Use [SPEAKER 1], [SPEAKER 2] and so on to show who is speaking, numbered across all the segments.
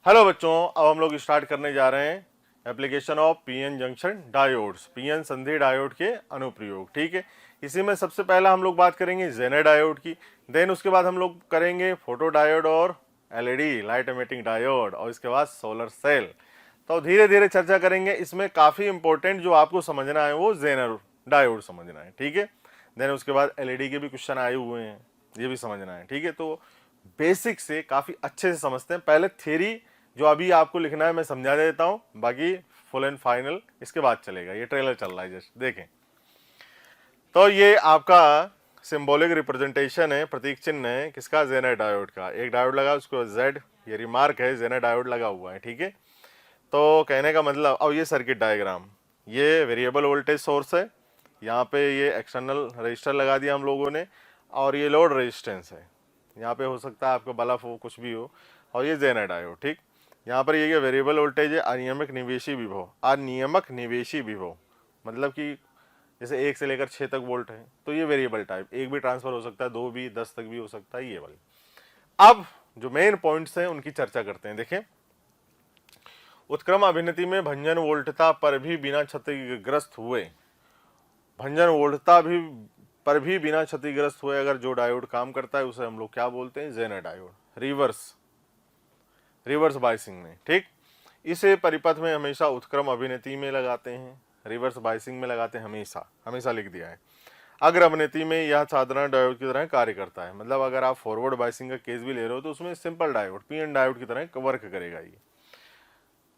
[SPEAKER 1] Hello बच्चों, अब हम लोग स्टार्ट करने जा रहे हैं application of PN junction diodes, PN संधि डायोड के अनुप्रयोग। ठीक है, इसी में सबसे पहला हम लोग बात करेंगे जेनर डायोड की, देन उसके बाद हम लोग करेंगे फोटो डायोड और एलईडी लाइट एमिटिंग डायोड, और इसके बाद सोलर सेल। तो धीरे धीरे चर्चा करेंगे। इसमें काफ़ी इंपॉर्टेंट जो आपको समझना है वो जेनर डायोड समझना है। ठीक है, देन उसके बाद एलईडी के भी क्वेश्चन आए हुए हैं, ये भी समझना है। ठीक है, तो बेसिक से काफ़ी अच्छे से समझते हैं। पहले थ्योरी जो अभी आपको लिखना है मैं समझा देता हूँ, बाकी फुल एंड फाइनल इसके बाद चलेगा। ये ट्रेलर चल रहा है, जस्ट देखें। तो ये आपका सिंबॉलिक रिप्रेजेंटेशन है, प्रतीक चिन्ह है किसका, जेनर डायोड का। एक डायोड लगा, उसको जेड, ये रिमार्क है, जेनर डायोड लगा हुआ है। ठीक है, तो कहने का मतलब, अब ये सर्किट डायग्राम, ये वेरिएबल वोल्टेज सोर्स है, यहाँ पे ये एक्सटर्नल रजिस्टर लगा दिया हम लोगों ने, और ये लोड रेजिस्टेंस है, यहाँ पे हो सकता है आपका बल्ब हो, कुछ भी हो, और ये जेनर डायोड। ठीक, यहाँ पर ये वेरिएबल वोल्टेज है, अनियमित निवेशी विभव। अनियमित निवेशी विभव मतलब कि जैसे 1 से लेकर 6 तक वोल्ट है, तो ये वेरिएबल टाइप, एक भी ट्रांसफर हो सकता है, 2 भी, 10 तक भी हो सकता है, ये वाली। अब जो मेन पॉइंट्स हैं उनकी चर्चा करते हैं। देखें, उत्क्रम अभिन्नति में भंजन वोल्टता पर भी बिना क्षतिग्रस्त हुए, भंजन वोल्टता भी पर भी बिना क्षतिग्रस्त हुए अगर जो डायोड काम करता है उसे हम लोग क्या बोलते हैं, जेनर डायोड, रिवर्स बायसिंग में। ठीक, इसे परिपथ में हमेशा उत्क्रम अभिनेति में लगाते हैं, रिवर्स बायसिंग में लगाते हैं, हमेशा लिख दिया है। अग्र अभिनेति में यह साधारण डायोड की तरह कार्य करता है, मतलब अगर आप फॉरवर्ड बायसिंग का केस भी ले रहे हो तो उसमें सिंपल डायोड, पीएन डायोड की तरह वर्क करेगा ये।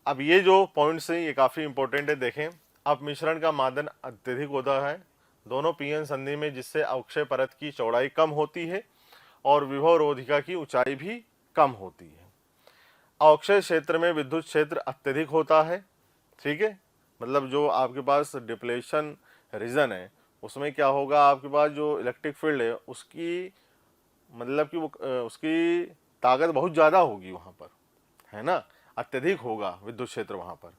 [SPEAKER 1] अब ये जो पॉइंट्स हैं ये काफ़ी इंपॉर्टेंट है। देखें, अब मिश्रण का मादन अत्यधिक होता है दोनों पीएन संधि में, जिससे अवक्षय परत की चौड़ाई कम होती है और विभव रोधिका की ऊंचाई भी कम होती है। अवक्षय क्षेत्र में विद्युत क्षेत्र अत्यधिक होता है। ठीक है, मतलब जो आपके पास डिप्लेशन रीजन है उसमें क्या होगा, आपके पास जो इलेक्ट्रिक फील्ड है उसकी मतलब कि वो उसकी ताकत बहुत ज़्यादा होगी वहाँ पर, है ना, अत्यधिक होगा विद्युत क्षेत्र वहाँ पर।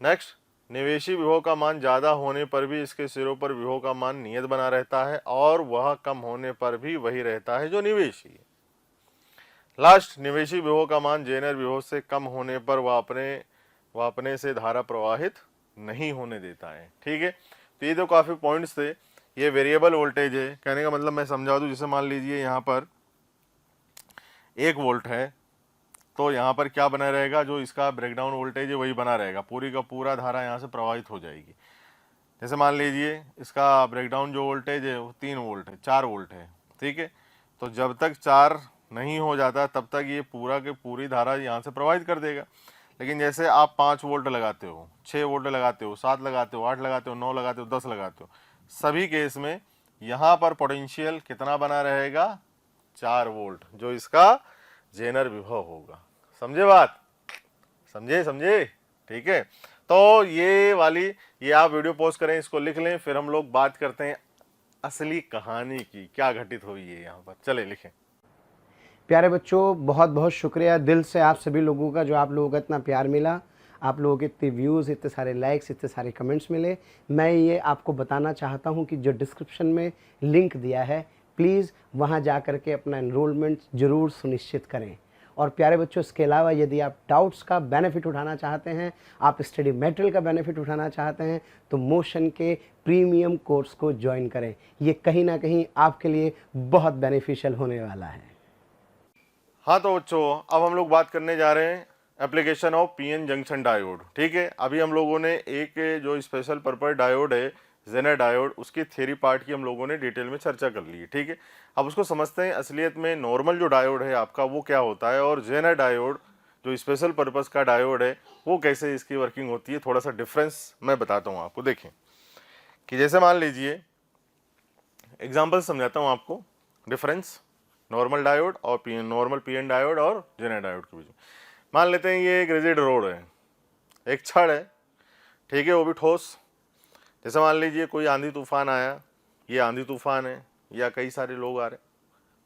[SPEAKER 1] नेक्स्ट, निवेशी विभव का मान ज़्यादा होने पर भी इसके सिरों पर विभव का मान नियत बना रहता है, और वह कम होने पर भी वही रहता है जो निवेशी है। लास्ट, निवेशी विभव का मान जेनर विभव से कम होने पर वह अपने से धारा प्रवाहित नहीं होने देता है। ठीक है, तो ये तो काफ़ी पॉइंट्स थे। ये वेरिएबल वोल्टेज है, कहने का मतलब मैं समझा दूँ, जैसे मान लीजिए यहाँ पर 1 वोल्ट है, तो यहाँ पर क्या बना रहेगा, जो इसका ब्रेकडाउन वोल्टेज है वही बना रहेगा, पूरी का पूरा धारा यहाँ से प्रवाहित हो जाएगी। जैसे मान लीजिए इसका ब्रेकडाउन जो वोल्टेज है वो 3 वोल्ट है, 4 वोल्ट है। ठीक है, तो जब तक 4 नहीं हो जाता तब तक ये पूरा के पूरी धारा यहाँ से प्रवाहित कर देगा। लेकिन जैसे आप 5 वोल्ट लगाते हो, 6 वोल्ट लगाते हो, 7 लगाते हो, 8 लगाते हो, 9 लगाते हो, 10 लगाते हो, सभी केस में यहाँ पर पोटेंशियल कितना बना रहेगा, 4 वोल्ट, जो इसका जेनर विभव होगा। समझे बात, समझे। ठीक है, तो ये वाली, ये आप वीडियो पॉज करें, इसको लिख लें, फिर हम लोग बात करते हैं असली कहानी की, क्या घटित हुई है यहाँ पर। चले लिखें।
[SPEAKER 2] प्यारे बच्चों, बहुत बहुत शुक्रिया दिल से आप सभी लोगों का, जो आप लोगों का इतना प्यार मिला, आप लोगों के इतने व्यूज़, इतने सारे लाइक्स, इतने सारे कमेंट्स मिले। मैं ये आपको बताना चाहता हूँ कि जो डिस्क्रिप्शन में लिंक दिया है, प्लीज़ वहाँ जा कर के अपना एनरोलमेंट ज़रूर सुनिश्चित करें। और प्यारे बच्चों, इसके अलावा यदि आप डाउट्स का बेनिफिट उठाना चाहते हैं, आप स्टडी मटेरियल का बेनिफिट उठाना चाहते हैं, तो मोशन के प्रीमियम कोर्स को ज्वाइन करें। ये कहीं ना कहीं आपके लिए बहुत बेनिफिशियल होने वाला है।
[SPEAKER 1] हाँ, तो बच्चों अब हम लोग बात करने जा रहे हैं application of PN junction diode. ठीक है, अभी हम लोगों ने एक जो स्पेशल पर्पस डायोड है, जेनर डायोड, उसकी थ्योरी पार्ट की हम लोगों ने डिटेल में चर्चा कर ली है। ठीक है, अब उसको समझते हैं असलियत में नॉर्मल जो डायोड है आपका वो क्या होता है, और जेनर डायोड जो स्पेशल पर्पस का डायोड है वो कैसे इसकी वर्किंग होती है। थोड़ा सा डिफरेंस मैं बताता हूँ आपको। देखें कि जैसे मान लीजिए एग्जाम्पल समझाता हूँ आपको, डिफरेंस नॉर्मल डायोड और नॉर्मल पीएन डायोड और जेनर डायोड के बीच में। मान लेते हैं ये एक रिजिड रोड है, एक छड़ है, ठीक है, वो भी ठोस। जैसे मान लीजिए कोई आंधी तूफान आया, ये आंधी तूफान है, या कई सारे लोग आ रहे,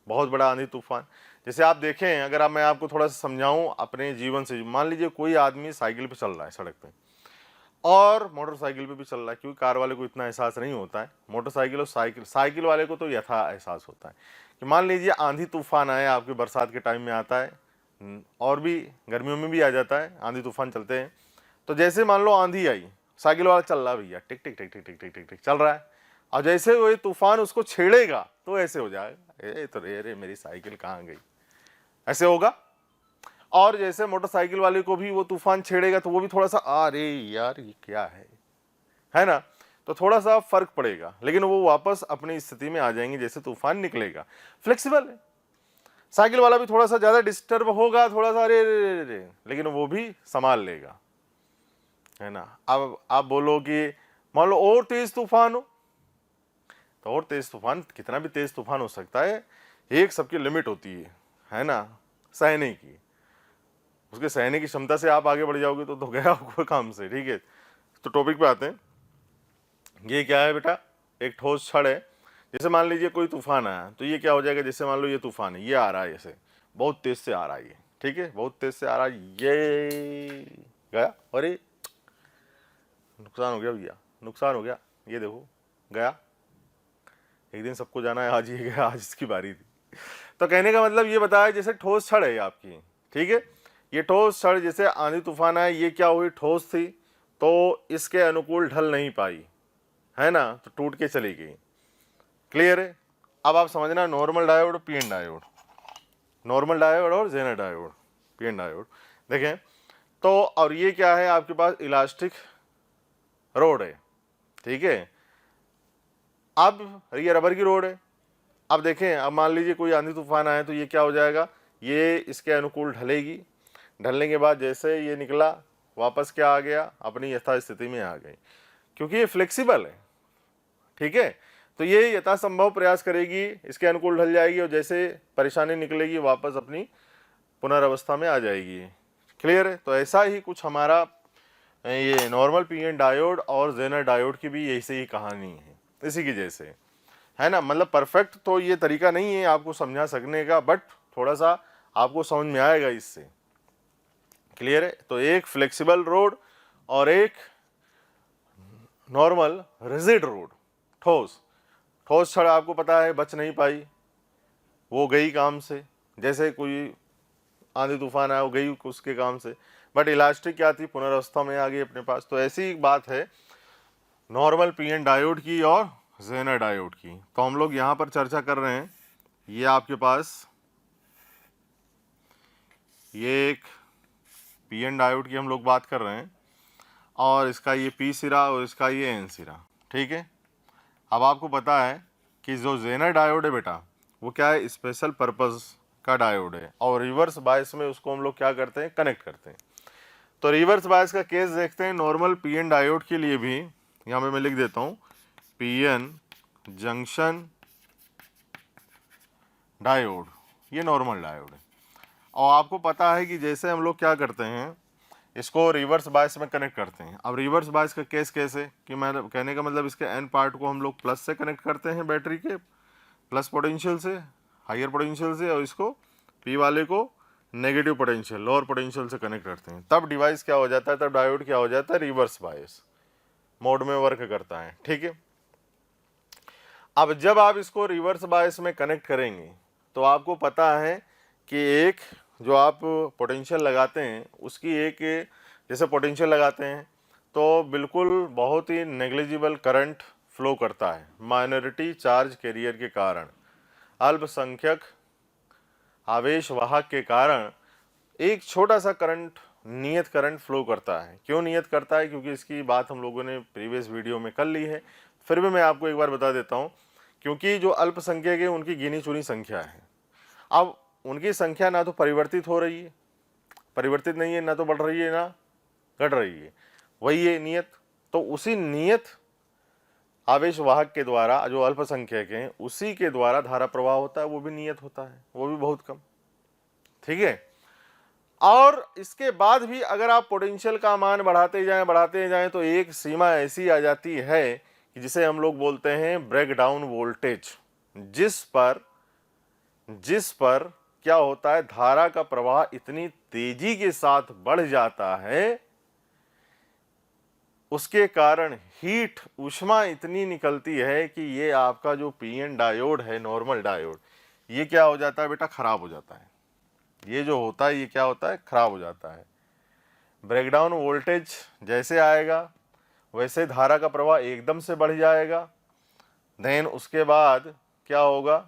[SPEAKER 1] बहुत बड़ा आंधी तूफान। जैसे आप देखें, अगर आप मैं आपको थोड़ा सा समझाऊं अपने जीवन से, मान लीजिए कोई आदमी साइकिल पे चल रहा है सड़क पे, और मोटरसाइकिल पे भी चल रहा है, क्योंकि कार वाले को इतना एहसास नहीं होता है। मोटरसाइकिल और साइकिल वाले को तो यथा एहसास होता है कि मान लीजिए आंधी तूफान आए, आपके बरसात के टाइम में आता है, और भी गर्मियों में भी आ जाता है, आंधी तूफान चलते हैं। तो जैसे मान लो आंधी आई, साइकिल वाला चल रहा भैया, टिक टिक टिक टिक टिक टिक टिक टिक चल रहा है, और जैसे वो तूफान उसको छेड़ेगा तो ऐसे हो जाएगा, ए तो रे मेरी साइकिल कहाँ गई, ऐसे होगा। और जैसे मोटरसाइकिल वाले को भी वो तूफान छेड़ेगा तो वो भी थोड़ा सा, अरे यार ये क्या है ना, तो थोड़ा सा फर्क पड़ेगा, लेकिन वो वापस अपनी स्थिति में आ जाएंगे जैसे तूफान निकलेगा। फ्लेक्सिबल है। साइकिल वाला भी थोड़ा सा ज्यादा डिस्टर्ब होगा, थोड़ा सा अरे रे रे, लेकिन वो भी संभाल लेगा, है ना। अब आप बोलो कि मान लो और तेज तूफान हो, तो और तेज तूफान, कितना भी तेज तूफान हो सकता है, एक सबकी लिमिट होती है ना, सहने की। उसके सहने की क्षमता से आप आगे बढ़ जाओगे तो गया आपको काम से। ठीक है, तो टॉपिक पे आते हैं। ये क्या है बेटा, एक ठोस छड़ है। जैसे मान लीजिए कोई तूफान आया, तो ये क्या हो जाएगा, जैसे मान लो ये तूफान है, ये आ रहा है, ऐसे बहुत तेज से आ रहा है ये, ठीक है, बहुत तेज से आ रहा है, ये गया, अरे नुकसान हो गया भैया, नुकसान हो गया, ये देखो गया। एक दिन सबको जाना है, आज ये गया, आज इसकी बारी थी। तो कहने का मतलब ये बताया, जैसे ठोस छड़ है आपकी, ठीक है, ये ठोस छड़ जैसे आंधी तूफान आया, ये क्या हुई, ठोस थी, तो इसके अनुकूल ढल नहीं पाई, है ना, तो टूट के चली गई। क्लियर है। अब आप समझना, normal diode, PN diode, normal diode और जेनर डायोड, पीएन डायोड देखें तो। और ये क्या है, आपके पास इलास्टिक रोड है, ठीक है। अब ये रबर की रोड है। अब देखें, अब मान लीजिए कोई आंधी तूफान आए तो ये क्या हो जाएगा, ये इसके अनुकूल ढलेगी, ढलने के बाद जैसे ये निकला, वापस क्या आ गया, अपनी यथास्थिति में आ गई, क्योंकि ये फ्लेक्सिबल है, ठीक है। तो ये यथासंभव प्रयास करेगी, इसके अनुकूल ढल जाएगी, और जैसे परेशानी निकलेगी वापस अपनी पुनर्वस्था में आ जाएगी। क्लियर है। तो ऐसा ही कुछ हमारा ये नॉर्मल पीएन डायोड और जेनर डायोड की भी ऐसी ही कहानी है, इसी की जैसे, है ना। मतलब परफेक्ट तो ये तरीका नहीं है आपको समझा सकने का, बट थोड़ा सा आपको समझ में आएगा इससे। क्लियर है। तो एक फ्लेक्सिबल रोड और एक नॉर्मल रिजिड रोड, ठोस छड़ आपको पता है बच नहीं पाई, वो गई काम से, जैसे कोई आंधी तूफान आया वो गई उसके काम से, बट इलास्टिक क्या थी, पुनर्वस्था में आ गई अपने पास। तो ऐसी एक बात है नॉर्मल पीएन डायोड की और जेनर डायोड की। तो हम लोग यहाँ पर चर्चा कर रहे हैं, ये आपके पास ये एक पीएन डायोड की हम लोग बात कर रहे हैं, और इसका ये पी सिरा और इसका ये एन सिरा, ठीक है। अब आपको पता है कि जो जेनर डायोड है बेटा, वो क्या है, स्पेशल पर्पस का डायोड है, और रिवर्स बायस में उसको हम लोग क्या करते हैं, कनेक्ट करते हैं। तो रिवर्स बायस का केस देखते हैं नॉर्मल पीएन डायोड के लिए भी। यहाँ पे मैं लिख देता हूँ पीएन जंक्शन डायोड, ये नॉर्मल डायोड है। और आपको पता है कि जैसे हम लोग क्या करते हैं, इसको रिवर्स बायस में कनेक्ट करते हैं। अब रिवर्स बायस का केस कैसे, कि मैं कहने का मतलब इसके एन पार्ट को हम लोग प्लस से कनेक्ट करते हैं, बैटरी के प्लस पोटेंशियल से, हायर पोटेंशियल से, और इसको पी वाले को नेगेटिव पोटेंशियल, लोअर पोटेंशियल से कनेक्ट करते हैं। तब डिवाइस क्या हो जाता है, तब डायोड क्या हो जाता है, रिवर्स बायस मोड में वर्क करता है, ठीक है। अब जब आप इसको रिवर्स बायस में कनेक्ट करेंगे तो आपको पता है कि एक जो आप पोटेंशियल लगाते हैं उसकी एक, जैसे पोटेंशियल लगाते हैं तो बिल्कुल बहुत ही नेग्लिजिबल करंट फ्लो करता है, माइनॉरिटी चार्ज कैरियर के कारण, अल्पसंख्यक आवेश वाहक के कारण एक छोटा सा करंट, नियत करंट फ्लो करता है। क्यों नियत करता है, क्योंकि इसकी बात हम लोगों ने प्रीवियस वीडियो में कर ली है, फिर भी मैं आपको एक बार बता देता हूँ। क्योंकि जो अल्पसंख्यक है उनकी गिनी चुनी संख्या है। अब उनकी संख्या ना तो परिवर्तित हो रही है, परिवर्तित नहीं है, ना तो बढ़ रही है ना घट रही है, वही है नियत। तो उसी नियत आवेश वाहक के द्वारा जो अल्पसंख्यक हैं उसी के द्वारा धारा प्रवाह होता है, वो भी नियत होता है, वो भी बहुत कम, ठीक है। और इसके बाद भी अगर आप पोटेंशियल का मान बढ़ाते जाएं तो एक सीमा ऐसी आ जाती है कि जिसे हम लोग बोलते हैं ब्रेकडाउन वोल्टेज, जिस पर क्या होता है, धारा का प्रवाह इतनी तेजी के साथ बढ़ जाता है, उसके कारण हीट ऊष्मा इतनी निकलती है कि ये आपका जो पीएन डायोड है, नॉर्मल डायोड, ये क्या हो जाता है बेटा, खराब हो जाता है। ये जो होता है ये क्या होता है, खराब हो जाता है। ब्रेकडाउन वोल्टेज जैसे आएगा वैसे धारा का प्रवाह एकदम से बढ़ जाएगा। देन उसके बाद क्या होगा,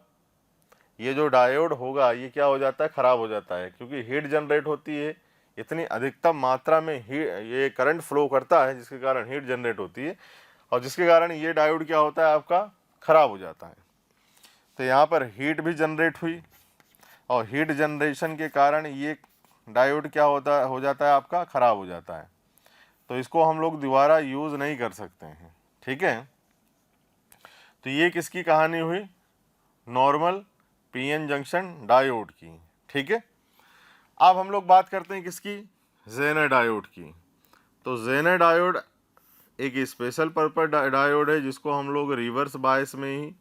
[SPEAKER 1] ये जो डायोड होगा ये क्या हो जाता है, खराब हो जाता है, क्योंकि हीट जनरेट होती है, इतनी अधिकतम मात्रा में ये करंट फ्लो करता है जिसके कारण हीट जनरेट होती है, और जिसके कारण ये डायोड क्या होता है आपका, खराब हो जाता है। तो यहाँ पर हीट भी जनरेट हुई, और हीट जनरेशन के कारण ये डायोड क्या हो जाता है आपका, खराब हो जाता है। तो इसको हम लोग दोबारा यूज़ नहीं कर सकते हैं, ठीक है। तो ये किसकी कहानी हुई, नॉर्मल पीएन जंक्शन डायोड की, ठीक है। अब हम लोग बात करते हैं किसकी, जेनर डायोड की। तो जेनर डायोड एक स्पेशल पर्पस डायोड है जिसको हम लोग रिवर्स बायस में ही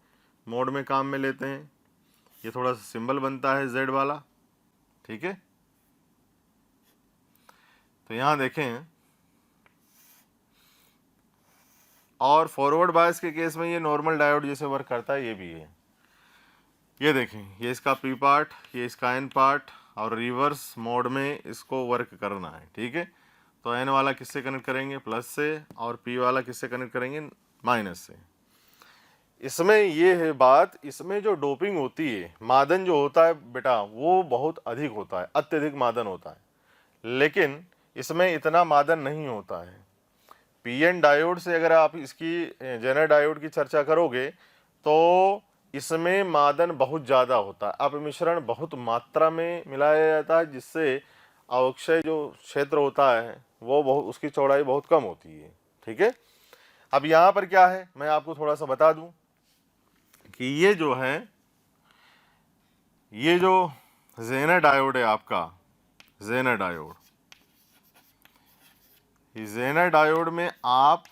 [SPEAKER 1] मोड में काम में लेते हैं। ये थोड़ा सा सिंबल बनता है जेड वाला, ठीक है। तो यहाँ देखें, और फॉरवर्ड बायस के केस में ये नॉर्मल डायोड जैसे वर्क करता है, ये भी है। ये देखें, ये इसका पी पार्ट, ये इसका एन पार्ट, और रिवर्स मोड में इसको वर्क करना है, ठीक है। तो एन वाला किससे कनेक्ट करेंगे, प्लस से, और पी वाला किससे कनेक्ट करेंगे, माइनस से। इसमें ये है बात, इसमें जो डोपिंग होती है, मादन जो होता है बेटा, वो बहुत अधिक होता है, अत्यधिक मादन होता है, लेकिन इसमें इतना मादन नहीं होता है। पीएन डायोड से अगर आप इसकी जेनर डायोड की चर्चा करोगे तो इसमें मादन बहुत ज़्यादा होता है, अपमिश्रण बहुत मात्रा में मिलाया जाता है, जिससे अवक्षय जो क्षेत्र होता है वो बहुत, उसकी चौड़ाई बहुत कम होती है, ठीक है। अब यहाँ पर क्या है, मैं आपको थोड़ा सा बता दूं कि ये जो है, ये जो जेनर डायोड है आपका, जेनर डायोड, जेनर डायोड में आप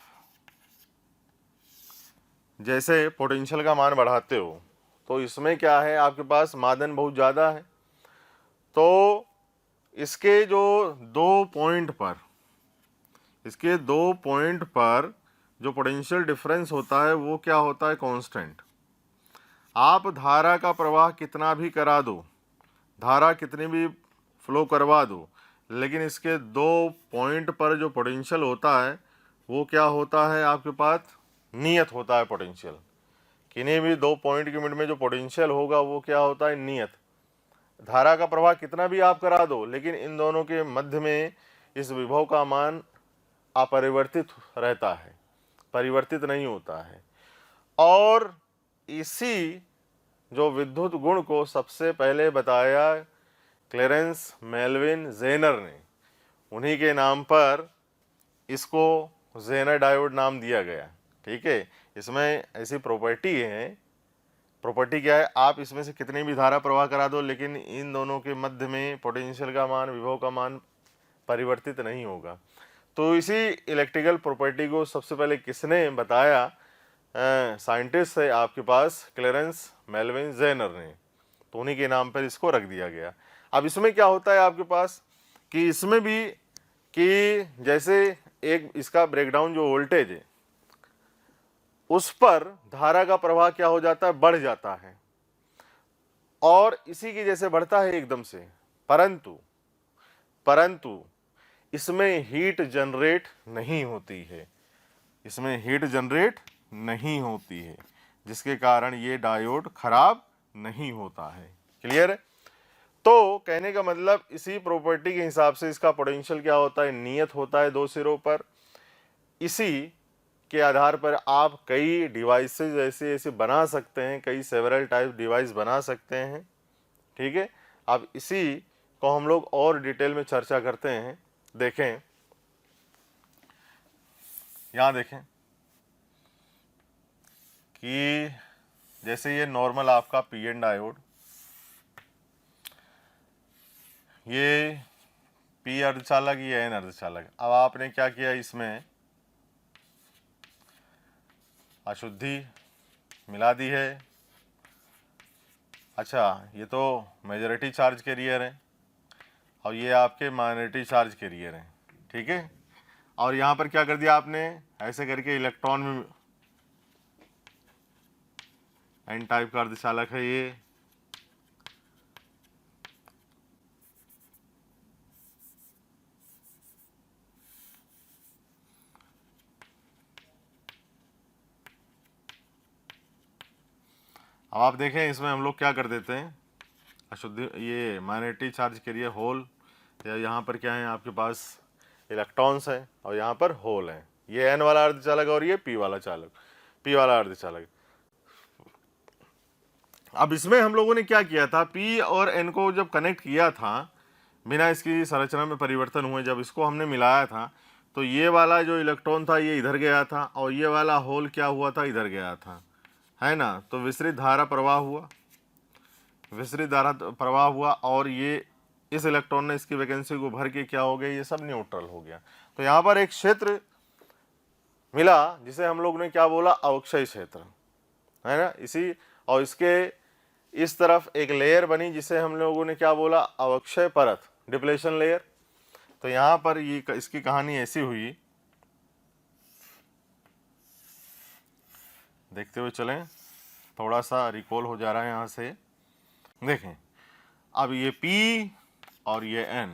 [SPEAKER 1] जैसे पोटेंशियल का मान बढ़ाते हो तो इसमें क्या है, आपके पास मादन बहुत ज़्यादा है, तो इसके जो दो पॉइंट पर जो पोटेंशियल डिफरेंस होता है वो क्या होता है, कांस्टेंट। आप धारा का प्रवाह कितना भी करा दो, धारा कितनी भी फ्लो करवा दो, लेकिन इसके 2 पॉइंट पर जो पोटेंशियल होता है वो क्या होता है आपके पास, नियत होता है पोटेंशियल। किन्हीं भी 2 पॉइंट के मिड में जो पोटेंशियल होगा वो क्या होता है, नियत। धारा का प्रवाह कितना भी आप करा दो, लेकिन इन दोनों के मध्य में इस विभव का मान अपरिवर्तित रहता है, परिवर्तित नहीं होता है। और इसी जो विद्युत गुण को सबसे पहले बताया क्लेरेंस मेल्विन जेनर ने, उन्हीं के नाम पर इसको जेनर डायोड नाम दिया गया, ठीक है। इसमें ऐसी प्रॉपर्टी है, प्रॉपर्टी क्या है, आप इसमें से कितनी भी धारा प्रवाह करा दो, लेकिन इन दोनों के मध्य में पोटेंशियल का मान, विभव का मान परिवर्तित नहीं होगा। तो इसी इलेक्ट्रिकल प्रॉपर्टी को सबसे पहले किसने बताया, साइंटिस्ट है आपके पास क्लेरेंस मेल्विन जेनर ने, तो उन्हीं के नाम पर इसको रख दिया गया। अब इसमें क्या होता है आपके पास कि इसमें भी कि जैसे एक इसका ब्रेकडाउन जो वोल्टेज है उस पर धारा का प्रवाह क्या हो जाता है, बढ़ जाता है, और इसी की जैसे बढ़ता है एकदम से, परंतु इसमें हीट जनरेट नहीं होती है, इसमें हीट जनरेट नहीं होती है, जिसके कारण ये डायोड खराब नहीं होता है। क्लियर है। तो कहने का मतलब इसी प्रॉपर्टी के हिसाब से इसका पोटेंशियल क्या होता है, नियत होता है 2 सिरों पर। इसी के आधार पर आप कई डिवाइसेज ऐसे ऐसे बना सकते हैं, कई सेवरल टाइप डिवाइस बना सकते हैं, ठीक है। अब इसी को हम लोग और डिटेल में चर्चा करते हैं। देखें, यहाँ देखें कि जैसे ये नॉर्मल आपका पीएन डायोड, ये पी अर्धचालक, ये एन अर्धचालक। अब आपने क्या किया, इसमें अशुद्धि मिला दी है। अच्छा, ये तो मेजॉरिटी चार्ज कैरियर है और ये आपके माइनॉरिटी चार्ज कैरियर हैं, ठीक है। और यहाँ पर क्या कर दिया आपने, ऐसे करके इलेक्ट्रॉन में एन टाइप का अर्धचालक है ये। अब आप देखें इसमें हम लोग क्या कर देते हैं, अशुद्ध ये मैग्नेटिक चार्ज कैरियर होल, या यहाँ पर क्या है आपके पास इलेक्ट्रॉन्स हैं और यहाँ पर होल हैं, ये एन वाला अर्धचालक और ये पी वाला चालक, पी वाला अर्धचालक। अब इसमें हम लोगों ने क्या किया था, पी और एन को जब कनेक्ट किया था बिना इसकी संरचना में परिवर्तन हुए, जब इसको हमने मिलाया था तो ये वाला जो इलेक्ट्रॉन था ये इधर गया था और ये वाला होल क्या हुआ था, इधर गया था, है ना। तो विसरित धारा प्रवाह हुआ, विसरित धारा प्रवाह हुआ और ये इस इलेक्ट्रॉन ने इसकी वैकेंसी को भर के क्या हो गया, ये सब न्यूट्रल हो गया। तो यहाँ पर एक क्षेत्र मिला जिसे हम लोग ने क्या बोला, अवक्षय क्षेत्र, है ना। इसी और इसके इस तरफ एक लेयर बनी जिसे हम लोगों ने क्या बोला, अवक्षय परत, डिप्लेशन लेयर। तो यहाँ पर ये इसकी कहानी ऐसी हुई, देखते हुए चलें, थोड़ा सा रिकॉल हो जा रहा है यहाँ से। देखें अब ये P और ये N,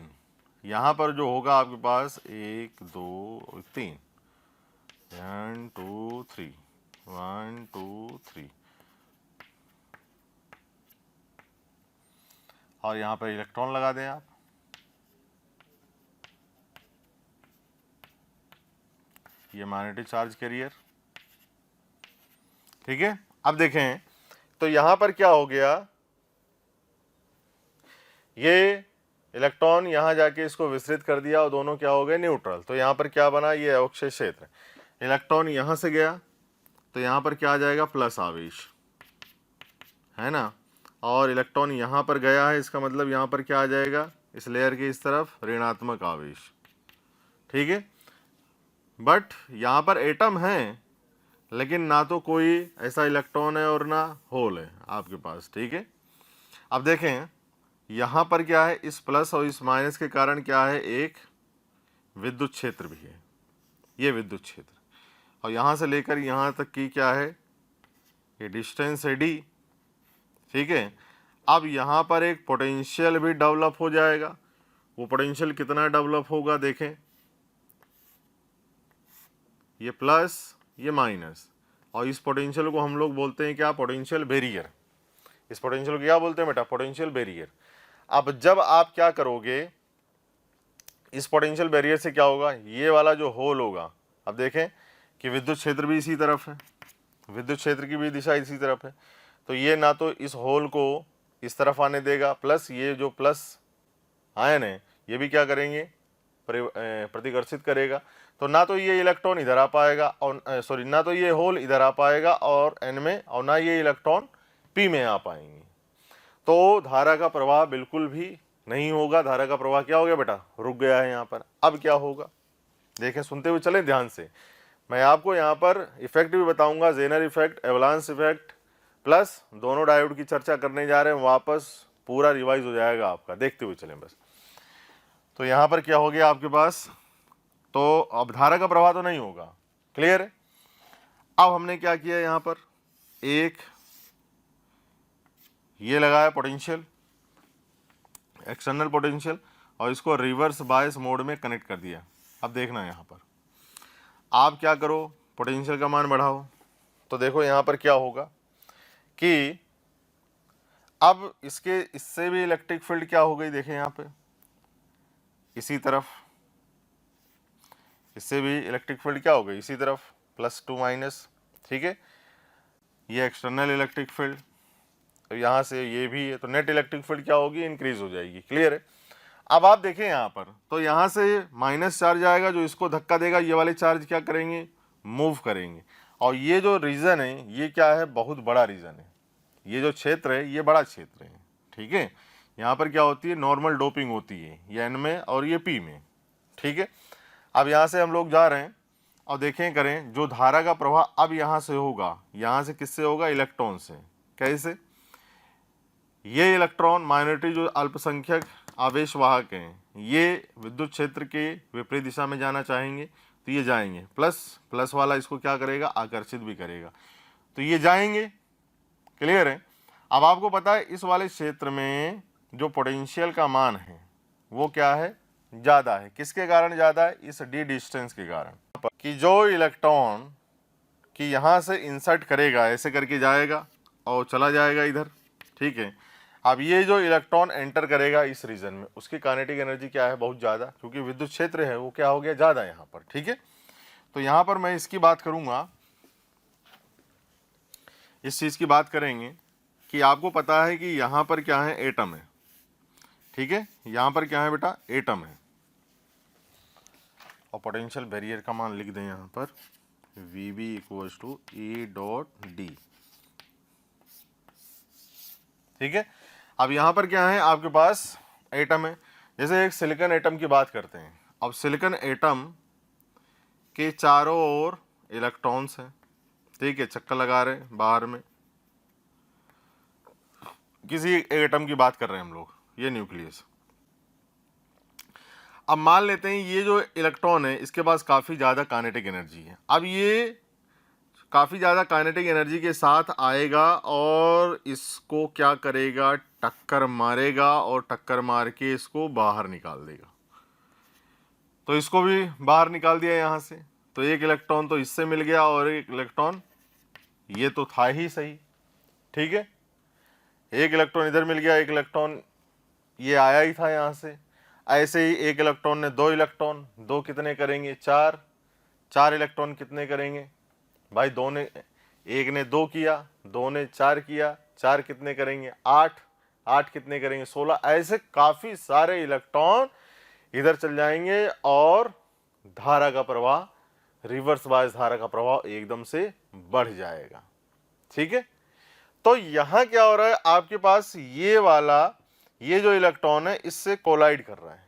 [SPEAKER 1] यहाँ पर जो होगा आपके पास 1 2 3, 1 2 3, 1 2 3, और यहाँ पर इलेक्ट्रॉन लगा दें आप। ये मैग्नेटिक चार्ज कैरियर, ठीक है। अब देखें तो यहाँ पर क्या हो गया, ये इलेक्ट्रॉन यहाँ जाके इसको विसरित कर दिया और दोनों क्या हो गए, न्यूट्रल। तो यहाँ पर क्या बना, ये अवक्षय क्षेत्र। इलेक्ट्रॉन यहाँ से गया तो यहाँ पर क्या आ जाएगा, प्लस आवेश, है ना। और इलेक्ट्रॉन यहाँ पर गया है, इसका मतलब यहाँ पर क्या आ जाएगा, इस लेयर के इस तरफ ऋणात्मक आवेश, ठीक है। बट यहाँ पर एटम है लेकिन ना तो कोई ऐसा इलेक्ट्रॉन है और ना होल है आपके पास, ठीक है। अब देखें यहाँ पर क्या है, इस प्लस और इस माइनस के कारण क्या है, एक विद्युत क्षेत्र भी है, ये विद्युत क्षेत्र। और यहाँ से लेकर यहाँ तक की क्या है, ये डिस्टेंस है d, ठीक है। अब यहाँ पर एक पोटेंशियल भी डेवलप हो जाएगा। वो पोटेंशियल कितना डेवलप होगा, देखें, ये प्लस ये माइनस, और इस पोटेंशियल को हम लोग बोलते हैं क्या, पोटेंशियल बैरियर। इस पोटेंशियल को क्या बोलते हैं बेटा, पोटेंशियल बैरियर। अब जब आप क्या करोगे, इस पोटेंशियल बैरियर से क्या होगा, ये वाला जो होल होगा, अब देखें कि विद्युत क्षेत्र भी इसी तरफ है, विद्युत क्षेत्र की भी दिशा इसी तरफ है। तो ये ना तो इस होल को इस तरफ आने देगा, प्लस ये जो प्लस आयन है ये भी क्या करेंगे, प्रतिकर्षित करेगा। तो ना तो ये इलेक्ट्रॉन इधर आ पाएगा और सॉरी ना तो ये होल इधर आ पाएगा और एन में, और ना ये इलेक्ट्रॉन पी में आ पाएंगे। तो धारा का प्रवाह बिल्कुल भी नहीं होगा। धारा का प्रवाह क्या हो गया बेटा, रुक गया है यहाँ पर। अब क्या होगा, देखें, सुनते हुए चलें ध्यान से। मैं आपको यहाँ पर इफेक्ट भी बताऊंगा, zener effect, avalanche effect, plus दोनों डायोड की चर्चा करने जा रहे हैं, वापस पूरा रिवाइज हो जाएगा आपका, देखते हुए चलें बस। तो यहाँ पर क्या हो गया आपके पास, तो अब धारा का प्रवाह तो नहीं होगा, क्लियर है। अब हमने क्या किया, यहाँ पर एक ये लगाया पोटेंशियल, एक्सटर्नल पोटेंशियल, और इसको रिवर्स बायस मोड में कनेक्ट कर दिया। अब देखना यहाँ पर आप क्या करो, पोटेंशियल का मान बढ़ाओ। तो देखो यहाँ पर क्या होगा कि अब इससे भी इलेक्ट्रिक फील्ड क्या हो गई, देखें यहाँ पे इसी तरफ, इससे भी इलेक्ट्रिक फील्ड क्या हो गई इसी तरफ, +2 माइनस, ठीक है। ये एक्सटर्नल इलेक्ट्रिक फील्ड, तो यहाँ से ये भी है, तो नेट इलेक्ट्रिक फील्ड क्या होगी, इंक्रीज हो जाएगी, क्लियर है। अब आप देखें यहाँ पर, तो यहाँ से माइनस चार्ज आएगा जो इसको धक्का देगा, ये वाले चार्ज क्या करेंगे, मूव करेंगे। और ये जो रीजन है ये क्या है, बहुत बड़ा रीजन है, ये जो क्षेत्र है ये बड़ा क्षेत्र है, ठीक है। यहाँ पर क्या होती है, नॉर्मल डोपिंग होती है, ये एन में और ये पी में, ठीक है। अब यहाँ से हम लोग जा रहे हैं और देखें करें, जो धारा का प्रवाह अब यहाँ से होगा, यहाँ से किससे होगा, इलेक्ट्रॉन से। कैसे, ये इलेक्ट्रॉन माइनॉरिटी जो अल्पसंख्यक आवेश वाहक हैं, ये विद्युत क्षेत्र के विपरीत दिशा में जाना चाहेंगे, तो ये जाएंगे, प्लस प्लस वाला इसको क्या करेगा, आकर्षित भी करेगा, तो ये जाएंगे। क्लियर है। अब आपको पता है इस वाले क्षेत्र में जो पोटेंशियल का मान है वो क्या है, ज़्यादा है। किसके कारण ज़्यादा है, इस डी डिस्टेंस के कारण, कि जो इलेक्ट्रॉन कि यहाँ से इंसर्ट करेगा, ऐसे करके जाएगा और चला जाएगा इधर, ठीक है। अब ये जो इलेक्ट्रॉन एंटर करेगा इस रीजन में, उसकी काइनेटिक एनर्जी क्या है, बहुत ज़्यादा, क्योंकि विद्युत क्षेत्र है वो क्या हो गया, ज़्यादा यहाँ पर, ठीक है। तो यहाँ पर मैं इसकी बात करूँगा, इस चीज़ की बात करेंगे कि आपको पता है कि यहाँ पर क्या है, एटम है, ठीक है। यहाँ पर क्या है बेटा, एटम है, और पोटेंशियल बैरियर का मान लिख दें यहाँ पर VB इक्वल्स टू E.D, ठीक है। अब यहाँ पर क्या है, आपके पास एटम है। जैसे एक सिलिकॉन एटम की बात करते हैं। अब सिलिकॉन एटम के चारों ओर इलेक्ट्रॉन्स हैं, ठीक है, चक्कर लगा रहे हैं बाहर में। किसी एक एटम की बात कर रहे हैं हम लोग, ये न्यूक्लियस। अब मान लेते हैं ये जो इलेक्ट्रॉन है इसके पास काफ़ी ज़्यादा काइनेटिक एनर्जी है। अब ये काफ़ी ज़्यादा काइनेटिक एनर्जी के साथ आएगा और इसको क्या करेगा, टक्कर मारेगा, और टक्कर मार के इसको बाहर निकाल देगा। तो इसको भी बाहर निकाल दिया यहाँ से, तो एक इलेक्ट्रॉन तो इससे मिल गया और एक इलेक्ट्रॉन ये तो था ही सही, ठीक है। एक इलेक्ट्रॉन इधर मिल गया, एक इलेक्ट्रॉन ये आया ही था यहाँ से। ऐसे ही एक इलेक्ट्रॉन ने दो इलेक्ट्रॉन, दो कितने करेंगे, चार, चार इलेक्ट्रॉन कितने करेंगे भाई, दो ने, एक ने दो किया, दो ने चार किया, चार कितने करेंगे, आठ, आठ कितने करेंगे, 16। ऐसे काफ़ी सारे इलेक्ट्रॉन इधर चल जाएंगे और धारा का प्रवाह, रिवर्स बायस धारा का प्रवाह एकदम से बढ़ जाएगा, ठीक है। तो यहाँ क्या हो रहा है, आपके पास ये वाला, ये जो इलेक्ट्रॉन है इससे कोलाइड कर रहा है।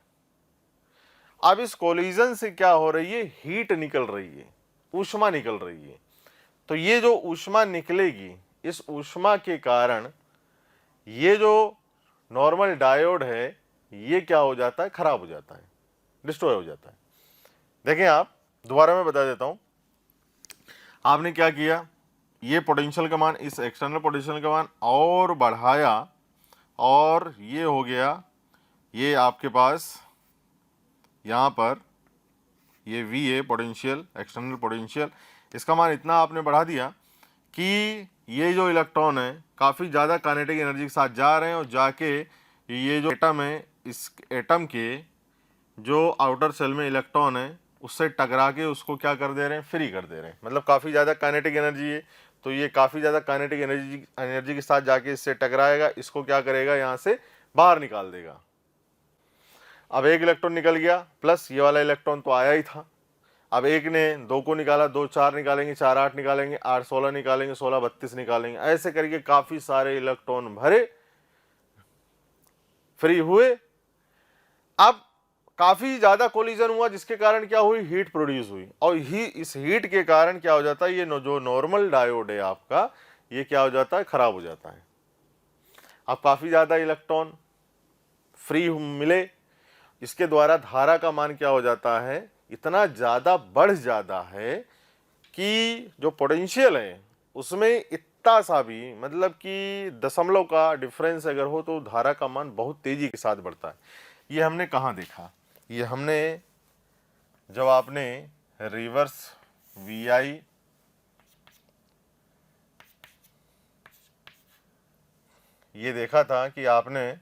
[SPEAKER 1] अब इस कोलिजन से क्या हो रही है, हीट निकल रही है, ऊष्मा निकल रही है। तो ये जो ऊष्मा निकलेगी, इस ऊष्मा के कारण ये जो नॉर्मल डायोड है ये क्या हो जाता है, खराब हो जाता है, डिस्ट्रॉय हो जाता है। देखें आप, दोबारा मैं बता देता हूं। आपने क्या किया, ये पोटेंशियल का मान, इस एक्सटर्नल पोटेंशियल का मान और बढ़ाया, और ये हो गया, ये आपके पास यहाँ पर ये V है पोटेंशियल, एक्सटर्नल पोटेंशियल, इसका मान इतना आपने बढ़ा दिया कि ये जो इलेक्ट्रॉन है काफ़ी ज़्यादा काइनेटिक एनर्जी के साथ जा रहे हैं, और जाके ये जो एटम है, इस एटम के जो आउटर सेल में इलेक्ट्रॉन है उससे टकरा के उसको क्या कर दे रहे हैं, फ्री कर दे रहे हैं। मतलब काफ़ी ज़्यादा काइनेटिक एनर्जी है, तो ये काफ़ी ज़्यादा काइनेटिक एनर्जी के साथ जाके इससे टकराएगा, इसको क्या करेगा, यहाँ से बाहर निकाल देगा। अब एक इलेक्ट्रॉन निकल गया, प्लस ये वाला इलेक्ट्रॉन तो आया ही था। अब एक ने दो को निकाला, दो चार निकालेंगे, चार आठ निकालेंगे, आठ 16 निकालेंगे, 16 32 निकालेंगे, ऐसे करके काफ़ी सारे इलेक्ट्रॉन भरे, फ्री हुए। अब काफ़ी ज़्यादा कोलिजन हुआ जिसके कारण क्या हुई, हीट प्रोड्यूस हुई, और इस हीट के कारण क्या हो जाता है, ये जो नॉर्मल डायोड है आपका, ये क्या हो जाता है, खराब हो जाता है। अब काफ़ी ज़्यादा इलेक्ट्रॉन फ्री मिले, इसके द्वारा धारा का मान क्या हो जाता है, इतना ज़्यादा बढ़ जाता है कि जो पोटेंशियल है उसमें इतना सा भी, मतलब कि दशमलव का डिफरेंस अगर हो तो धारा का मान बहुत तेज़ी के साथ बढ़ता है। ये हमने कहाँ देखा, ये हमने जब आपने रिवर्स VI ये देखा था कि आपने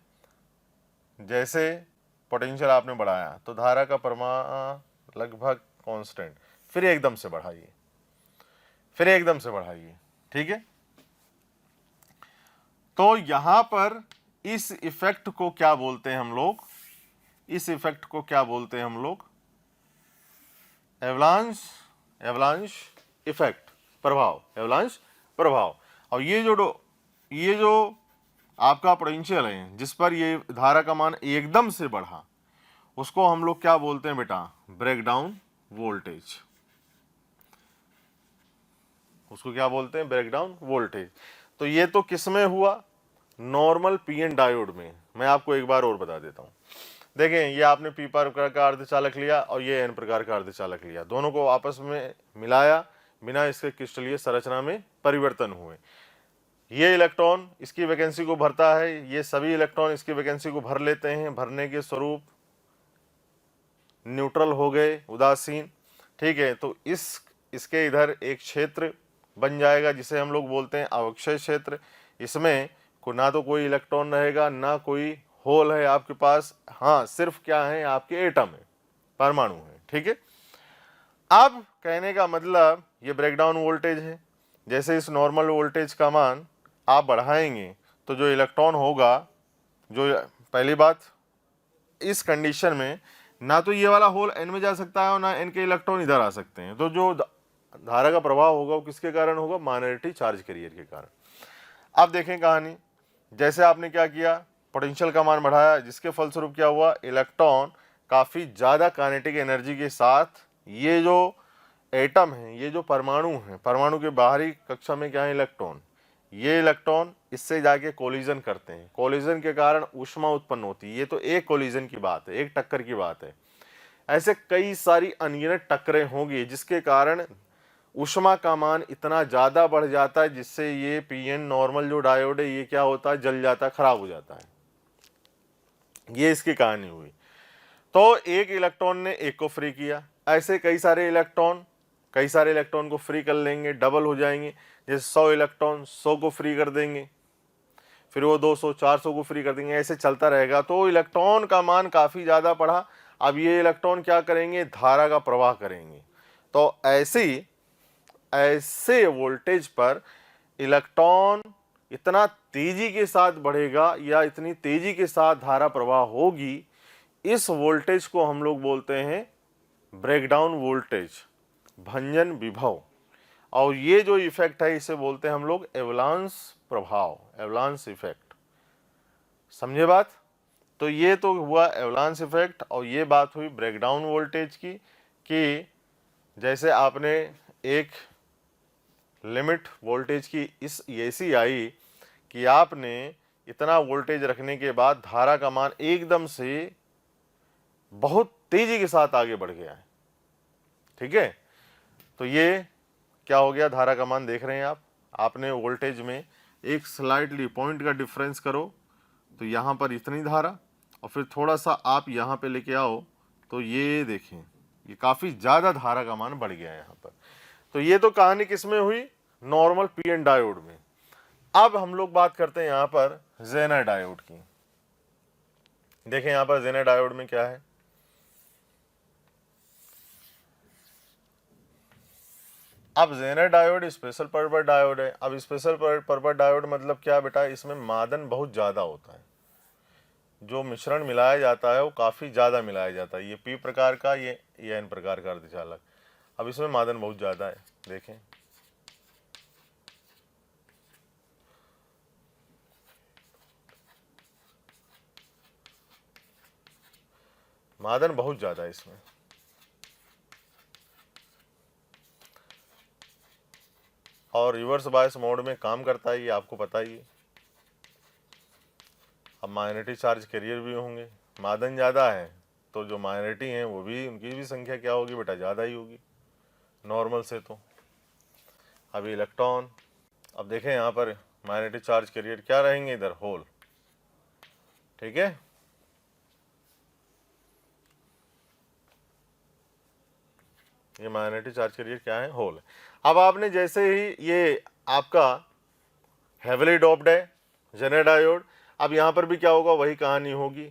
[SPEAKER 1] जैसे पोटेंशियल आपने बढ़ाया तो धारा का प्रवाह लगभग कांस्टेंट, फिर एकदम से बढ़ाइए, फिर एकदम से बढ़ाइए, ठीक है। तो यहां पर इस इफेक्ट को क्या बोलते हैं हम लोग, इस इफेक्ट को क्या बोलते हैं हम लोग, एवलांश इफेक्ट, प्रभाव, एवलांश प्रभाव। और ये जो आपका पोटेंशियल है जिस पर ये धारा का मान एकदम से बढ़ा, उसको हम लोग क्या बोलते हैं बेटा, ब्रेकडाउन वोल्टेज। उसको क्या बोलते हैं, ब्रेकडाउन वोल्टेज। तो ये तो किस में हुआ, नॉर्मल PN डायोड में। मैं आपको एक बार और बता देता हूं, देखें, ये आपने पी प्रकार का अर्धचालक लिया और ये एन प्रकार का अर्धचालक लिया, दोनों को आपस में मिलाया बिना इसके क्रिस्टलीय संरचना में परिवर्तन हुए। ये इलेक्ट्रॉन इसकी वैकेंसी को भरता है, ये सभी इलेक्ट्रॉन इसकी वैकेंसी को भर लेते हैं, भरने के स्वरूप न्यूट्रल हो गए, उदासीन। ठीक है, तो इसके इधर एक क्षेत्र बन जाएगा जिसे हम लोग बोलते हैं अवक्षय क्षेत्र। इसमें ना तो कोई इलेक्ट्रॉन रहेगा, ना कोई होल है आपके पास, हाँ सिर्फ क्या है, आपके एटम है, परमाणु है। ठीक है, अब कहने का मतलब ये ब्रेकडाउन वोल्टेज है। जैसे इस नॉर्मल वोल्टेज का मान आप बढ़ाएंगे तो जो इलेक्ट्रॉन होगा, जो पहली बात इस कंडीशन में ना तो ये वाला होल एन में जा सकता है और ना एन के इलेक्ट्रॉन इधर आ सकते हैं, तो जो धारा का प्रभाव होगा वो किसके कारण होगा, माइनॉरिटी चार्ज कैरियर के कारण। अब देखें कहानी, जैसे आपने क्या किया, पोटेंशियल का मान बढ़ाया, जिसके फलस्वरूप क्या हुआ, इलेक्ट्रॉन काफ़ी ज़्यादा काइनेटिक एनर्जी के साथ ये जो एटम है, ये जो परमाणु है, परमाणु के बाहरी कक्षा में क्या है, इलेक्ट्रॉन, ये इलेक्ट्रॉन इससे जाके कोलिजन करते हैं, कोलिजन के कारण ऊष्मा उत्पन्न होती है। ये तो एक कोलिजन की बात है, एक टक्कर की बात है, ऐसे कई सारी अनगिनत टक्करें होंगी जिसके कारण ऊष्मा का मान इतना ज़्यादा बढ़ जाता है जिससे ये पीएन नॉर्मल जो डायोड है ये क्या होता है, जल जाता है, खराब हो जाता है। ये इसकी कहानी हुई। तो एक इलेक्ट्रॉन ने एक को फ्री किया, ऐसे कई सारे इलेक्ट्रॉन को फ्री कर लेंगे, डबल हो जाएंगे। जैसे 100 इलेक्ट्रॉन 100 को फ्री कर देंगे, फिर वो 200 400 को फ्री कर देंगे, ऐसे चलता रहेगा। तो इलेक्ट्रॉन का मान काफ़ी ज़्यादा बढ़ा। अब ये इलेक्ट्रॉन क्या करेंगे, धारा का प्रवाह करेंगे। तो ऐसे वोल्टेज पर इलेक्ट्रॉन इतना तेजी के साथ बढ़ेगा या इतनी तेजी के साथ धारा प्रवाह होगी, इस वोल्टेज को हम लोग बोलते हैं ब्रेकडाउन वोल्टेज, भंजन विभव। और ये जो इफेक्ट है इसे बोलते हैं हम लोग एवलांस प्रभाव, एवलांस इफेक्ट। समझे बात? तो ये तो हुआ एवलांस इफेक्ट, और ये बात हुई ब्रेकडाउन वोल्टेज की, कि जैसे आपने एक लिमिट वोल्टेज की इस ऐसी आई कि आपने इतना वोल्टेज रखने के बाद धारा का मान एकदम से बहुत तेजी के साथ आगे बढ़ गया है। ठीक है, तो ये क्या हो गया, धारा का मान देख रहे हैं आपने वोल्टेज में एक स्लाइटली पॉइंट का डिफरेंस करो तो यहाँ पर इतनी धारा, और फिर थोड़ा सा आप यहाँ पे लेके आओ तो ये देखें, ये काफ़ी ज़्यादा धारा का मान बढ़ गया है यहाँ पर। तो ये तो कहानी किस में हुई, नॉर्मल पीएन डायोड में। अब हम लोग बात करते हैं यहाँ पर जेनर डायोड की। देखें यहाँ पर जेनर डायोड में क्या है, अब zener diode special purpose diode है। अब स्पेशल पर्पस डायोड मतलब क्या बेटा, इसमें मादन बहुत ज़्यादा होता है, जो मिश्रण मिलाया जाता है वो काफ़ी ज़्यादा मिलाया जाता है। ये पी प्रकार का, ये एन प्रकार का अर्धचालक। अब इसमें मादन बहुत ज़्यादा है, देखें मादन बहुत ज़्यादा है इसमें। और रिवर्स बायस मोड में काम करता है, ये आपको पता ही है। अब माइनॉरिटी चार्ज कैरियर भी होंगे, मादन ज़्यादा है तो जो माइनॉरिटी हैं वो भी, उनकी भी संख्या क्या होगी बेटा, ज़्यादा ही होगी नॉर्मल से। तो अब इलेक्ट्रॉन, अब देखें यहाँ पर माइनॉरिटी चार्ज कैरियर क्या रहेंगे, इधर होल। ठीक है, ये माइनॉरिटी चार्ज कैरियर क्या है, होल। अब आपने जैसे ही ये आपका हेविली डोप्ड है जेनर डायोड, अब यहाँ पर भी क्या होगा, वही कहानी होगी।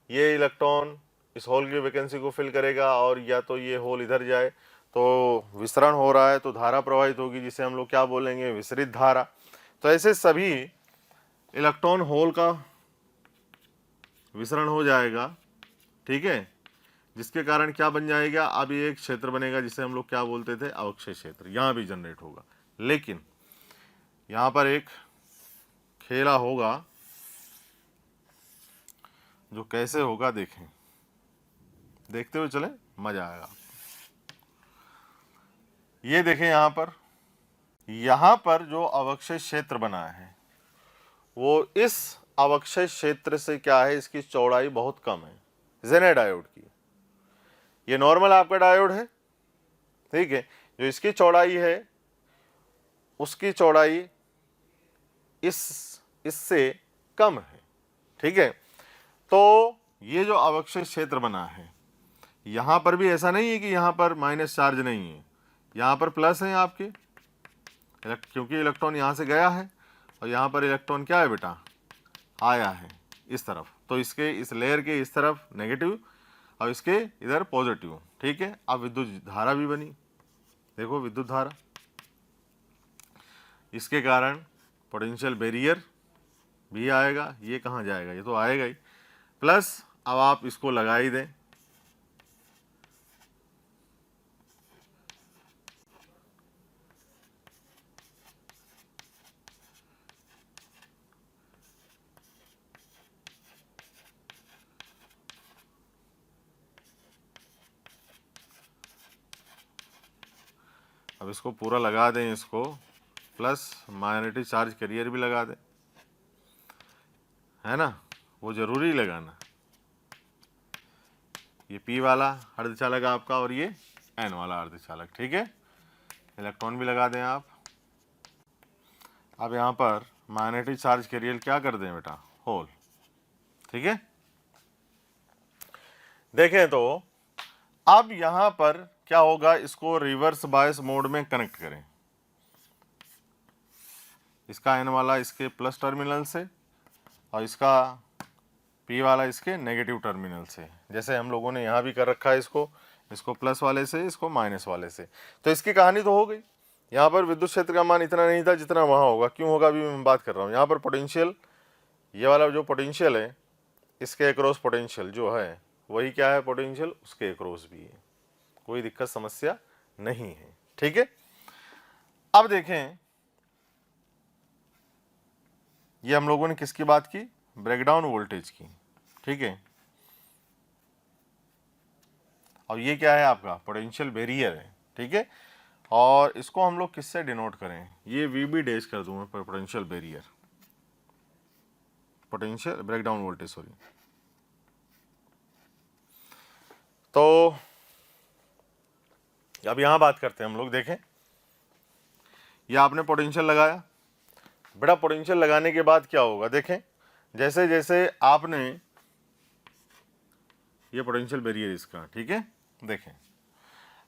[SPEAKER 1] ये इलेक्ट्रॉन इस होल की वैकेंसी को फिल करेगा, और या तो ये होल इधर जाए, तो विसरण हो रहा है तो धारा प्रवाहित होगी, जिसे हम लोग क्या बोलेंगे, विसरित धारा। तो ऐसे सभी इलेक्ट्रॉन होल का विसरण हो जाएगा। ठीक है, जिसके कारण क्या बन जाएगा, अब ये एक क्षेत्र बनेगा जिसे हम लोग क्या बोलते थे, अवक्षय क्षेत्र। यहाँ भी जनरेट होगा, लेकिन यहाँ पर एक खेला होगा जो कैसे होगा देखें, देखते हुए चलें, मजा आएगा। ये देखें यहाँ पर जो अवक्षय क्षेत्र बना है वो इस अवक्षय क्षेत्र से क्या है, इसकी चौड़ाई बहुत कम है। जेनर डायोड की। ये नॉर्मल आपका डायोड है, ठीक है, जो इसकी चौड़ाई है उसकी चौड़ाई इससे कम है, ठीक है। तो ये जो अवक्षय क्षेत्र बना है, यहां पर भी ऐसा नहीं है कि यहां पर माइनस चार्ज नहीं है, यहां पर प्लस है आपके, क्योंकि इलेक्ट्रॉन यहां से गया है और यहां पर इलेक्ट्रॉन क्या है बेटा, आया है इस तरफ। तो इसके इस लेयर के इस तरफ नेगेटिव और इसके इधर पॉजिटिव, ठीक है। अब विद्युत धारा भी बनी, देखो विद्युत धारा, इसके कारण पोटेंशियल बैरियर भी आएगा। ये कहाँ जाएगा, ये तो आएगा ही, प्लस अब आप इसको लगा ही दें, अब इसको पूरा लगा दें, इसको प्लस मैग्नेटिक चार्ज कैरियर भी लगा दें, है ना, वो जरूरी लगाना। ये P वाला अर्धचालक आपका और ये N वाला अर्धचालक, ठीक है। इलेक्ट्रॉन भी लगा दें आप। अब यहाँ पर मैग्नेटिक चार्ज कैरियर क्या कर दें बेटा, होल, ठीक है। देखें तो अब यहाँ पर क्या होगा, इसको रिवर्स बायस मोड में कनेक्ट करें, इसका N वाला इसके प्लस टर्मिनल से और इसका P वाला इसके नेगेटिव टर्मिनल से, जैसे हम लोगों ने यहाँ भी कर रखा है, इसको प्लस वाले से, इसको माइनस वाले से। तो इसकी कहानी तो हो गई। यहाँ पर विद्युत क्षेत्र का मान इतना नहीं था जितना वहाँ होगा, क्यों होगा अभी मैं बात कर रहा हूँ। यहाँ पर पोटेंशियल, ये वाला जो पोटेंशियल है, इसके अक्रॉस पोटेंशियल जो है वही क्या है, पोटेंशियल उसके अक्रॉस भी है, कोई दिक्कत समस्या नहीं है, ठीक है। अब देखें, ये हम लोगों ने किसकी बात की, ब्रेकडाउन वोल्टेज की, ठीक है। और ये क्या है आपका पोटेंशियल बैरियर है, ठीक है। और इसको हम लोग किससे डिनोट करें, ये VB डैश कर दूं मैं, potential barrier, potential breakdown voltage, sorry. तो अब यहां बात करते हैं हम लोग, देखें ये आपने पोटेंशियल लगाया बेटा, पोटेंशियल लगाने के बाद क्या होगा, देखें जैसे जैसे आपने, ये पोटेंशियल बैरियर इसका, ठीक है। देखें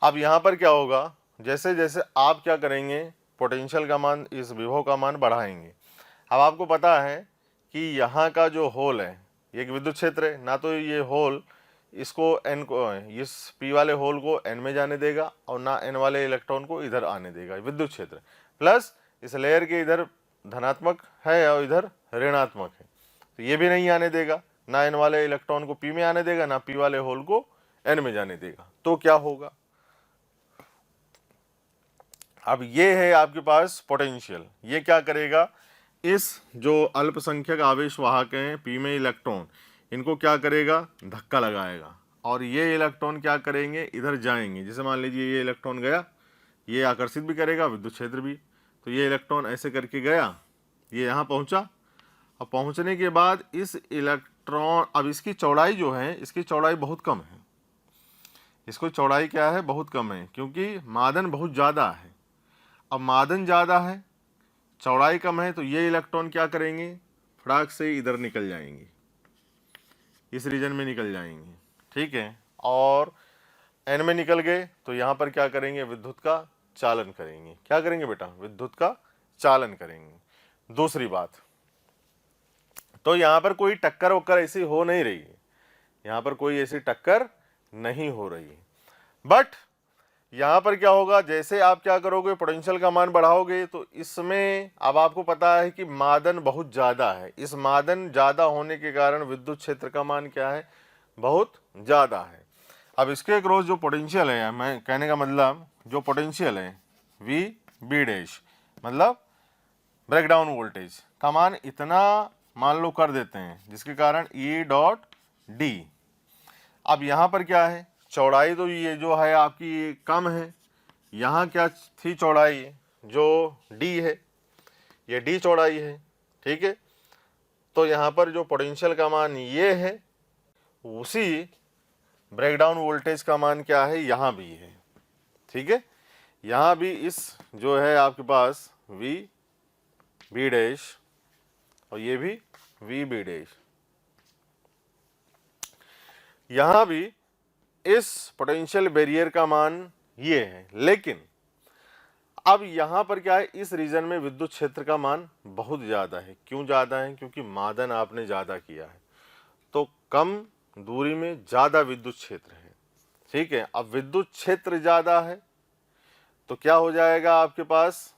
[SPEAKER 1] अब यहाँ पर क्या होगा, जैसे जैसे आप क्या करेंगे, पोटेंशियल का मान, इस विभव का मान बढ़ाएंगे। अब आपको पता है कि यहाँ का जो होल है, ये एक विद्युत क्षेत्र है ना, तो ये होल इसको N को, इस P वाले होल को N में जाने देगा और ना N वाले इलेक्ट्रॉन को इधर आने देगा, विद्युत क्षेत्र। प्लस इस लेयर के इधर धनात्मक है और इधर ऋणात्मक है, तो ये भी नहीं आने देगा, ना N वाले इलेक्ट्रॉन को P में आने देगा, ना P वाले होल को N में जाने देगा। तो क्या होगा, अब ये है आपके पास पोटेंशियल, ये क्या करेगा, इस जो अल्पसंख्यक आवेश वाहक हैं P में इलेक्ट्रॉन, इनको क्या करेगा, धक्का लगाएगा, और ये इलेक्ट्रॉन क्या करेंगे, इधर जाएंगे। जैसे मान लीजिए ये इलेक्ट्रॉन गया, ये आकर्षित भी करेगा, विद्युत क्षेत्र भी, तो ये इलेक्ट्रॉन ऐसे करके गया, ये यहाँ पहुँचा, और पहुँचने के बाद इस इलेक्ट्रॉन, अब इसकी चौड़ाई जो है, इसकी चौड़ाई बहुत कम है, इसको चौड़ाई क्या है, बहुत कम है, क्योंकि मादन बहुत ज़्यादा है। अब मादन ज़्यादा है, चौड़ाई कम है, तो ये इलेक्ट्रॉन क्या करेंगे, फटाक से इधर निकल जाएंगे, इस रीजन में निकल जाएंगे, ठीक है। और N में निकल गए तो यहाँ पर क्या करेंगे, विद्युत का चालन करेंगे। क्या करेंगे बेटा, विद्युत का चालन करेंगे। दूसरी बात, तो यहाँ पर कोई टक्कर वक्कर ऐसी हो नहीं रही है, यहाँ पर कोई ऐसी टक्कर नहीं हो रही है। बट यहाँ पर क्या होगा, जैसे आप क्या करोगे, पोटेंशियल का मान बढ़ाओगे, तो इसमें अब आपको पता है कि मादन बहुत ज़्यादा है। इस मादन ज़्यादा होने के कारण विद्युत क्षेत्र का मान क्या है, बहुत ज़्यादा है। अब इसके अक्रॉस जो पोटेंशियल है, मैं कहने का मतलब जो पोटेंशियल है VB डैश, मतलब ब्रेकडाउन वोल्टेज का मान इतना मान लो कर देते हैं, जिसके कारण E.D। अब यहाँ पर क्या है, चौड़ाई तो ये जो है आपकी कम है, यहाँ क्या थी चौड़ाई, जो D है, ये D चौड़ाई है, ठीक है। तो यहाँ पर जो पोटेंशियल का मान ये है, उसी ब्रेकडाउन वोल्टेज का मान क्या है, यहाँ भी है, ठीक है। यहाँ भी इस जो है आपके पास वी बी डैश और ये भी वी बी डैश, यहाँ भी इस पोटेंशियल बैरियर का मान ये है। लेकिन अब यहाँ पर क्या है, इस रीजन में विद्युत क्षेत्र का मान बहुत ज़्यादा है। क्यों ज़्यादा है? क्योंकि मादन आपने ज़्यादा किया है, तो कम दूरी में ज़्यादा विद्युत क्षेत्र है, ठीक है। अब विद्युत क्षेत्र ज़्यादा है तो क्या हो जाएगा आपके पास,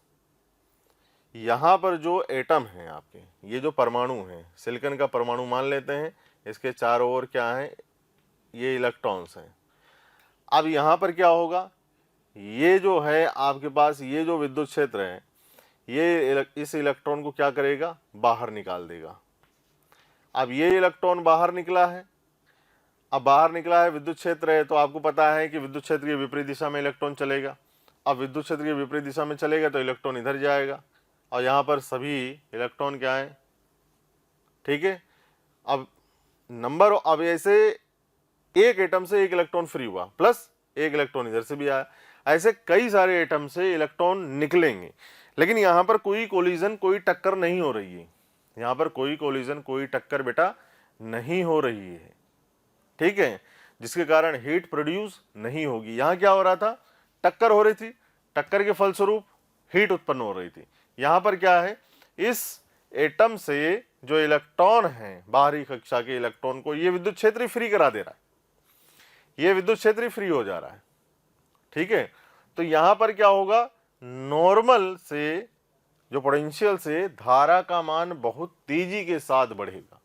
[SPEAKER 1] यहाँ पर जो एटम हैं आपके, ये जो परमाणु हैं, सिलिकॉन का परमाणु मान लेते हैं, इसके चारों ओर क्या है, ये इलेक्ट्रॉन्स हैं। अब यहाँ पर क्या होगा, ये जो है आपके पास ये जो विद्युत क्षेत्र है, ये इस इलेक्ट्रॉन को क्या करेगा, बाहर निकाल देगा। अब ये इलेक्ट्रॉन बाहर निकला है, अब बाहर निकला है, विद्युत क्षेत्र है, तो आपको पता है कि विद्युत क्षेत्र की विपरीत दिशा में इलेक्ट्रॉन चलेगा। अब विद्युत क्षेत्र की विपरीत दिशा में चलेगा तो इलेक्ट्रॉन इधर जाएगा और यहाँ पर सभी इलेक्ट्रॉन क्या है, ठीक है। अब ऐसे एक एटम से एक इलेक्ट्रॉन फ्री हुआ, प्लस एक इलेक्ट्रॉन इधर से भी आया, ऐसे कई सारे एटम से इलेक्ट्रॉन निकलेंगे। लेकिन यहाँ पर कोई कोलिजन, कोई टक्कर नहीं हो रही है, यहाँ पर कोई कोलिजन, कोई टक्कर बेटा नहीं हो रही है, ठीक है, जिसके कारण हीट प्रोड्यूस नहीं होगी। यहाँ क्या हो रहा था, टक्कर हो रही थी, टक्कर के फलस्वरूप हीट उत्पन्न हो रही थी। यहाँ पर क्या है, इस एटम से जो इलेक्ट्रॉन है, बाहरी कक्षा के इलेक्ट्रॉन को ये विद्युत क्षेत्र ही फ्री करा दे रहा है, ये विद्युत क्षेत्र ही फ्री हो जा रहा है, ठीक है। तो यहाँ पर क्या होगा, नॉर्मल से जो पोटेंशियल से धारा का मान बहुत तेजी के साथ बढ़ेगा।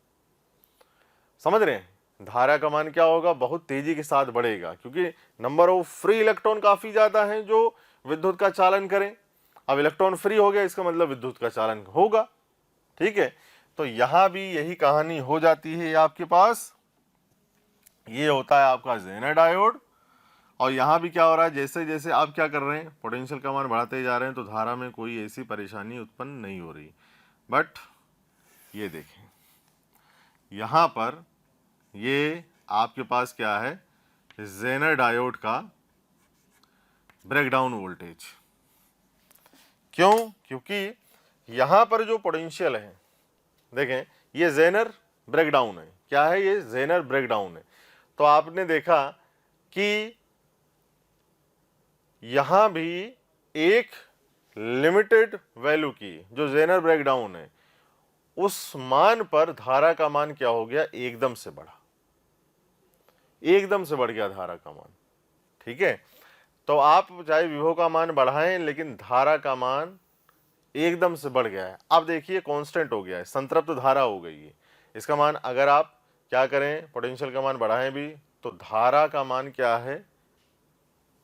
[SPEAKER 1] समझ रहे हैं, धारा का मान क्या होगा, बहुत तेजी के साथ बढ़ेगा, क्योंकि नंबर ऑफ फ्री इलेक्ट्रॉन काफी ज्यादा है जो विद्युत का चालन करें। अब इलेक्ट्रॉन फ्री हो गया, इसका मतलब विद्युत का चालन होगा, ठीक है। तो यहां भी यही कहानी हो जाती है आपके पास, ये होता है आपका जेनर डायोड। और यहाँ भी क्या हो रहा है, जैसे जैसे आप क्या कर रहे हैं, पोटेंशियल का मान बढ़ाते जा रहे हैं, तो धारा में कोई ऐसी परेशानी उत्पन्न नहीं हो रही। बट ये देखें, यहाँ पर ये आपके पास क्या है, जेनर डायोड का ब्रेकडाउन वोल्टेज। क्यों? क्योंकि यहाँ पर जो पोटेंशियल है, देखें, ये जेनर ब्रेकडाउन है। क्या है ये? जेनर ब्रेकडाउन है। तो आपने देखा कि यहां भी एक लिमिटेड वैल्यू की जो जेनर ब्रेकडाउन है, उस मान पर धारा का मान क्या हो गया, एकदम से बढ़ा, एकदम से बढ़ गया धारा का मान, ठीक है। तो आप चाहे विभव का मान बढ़ाएं, लेकिन धारा का मान एकदम से बढ़ गया है। अब देखिए कांस्टेंट हो गया है, संतृप्त धारा हो गई है। इसका मान अगर आप क्या करें, पोटेंशियल का मान बढ़ाएं भी, तो धारा का मान क्या है,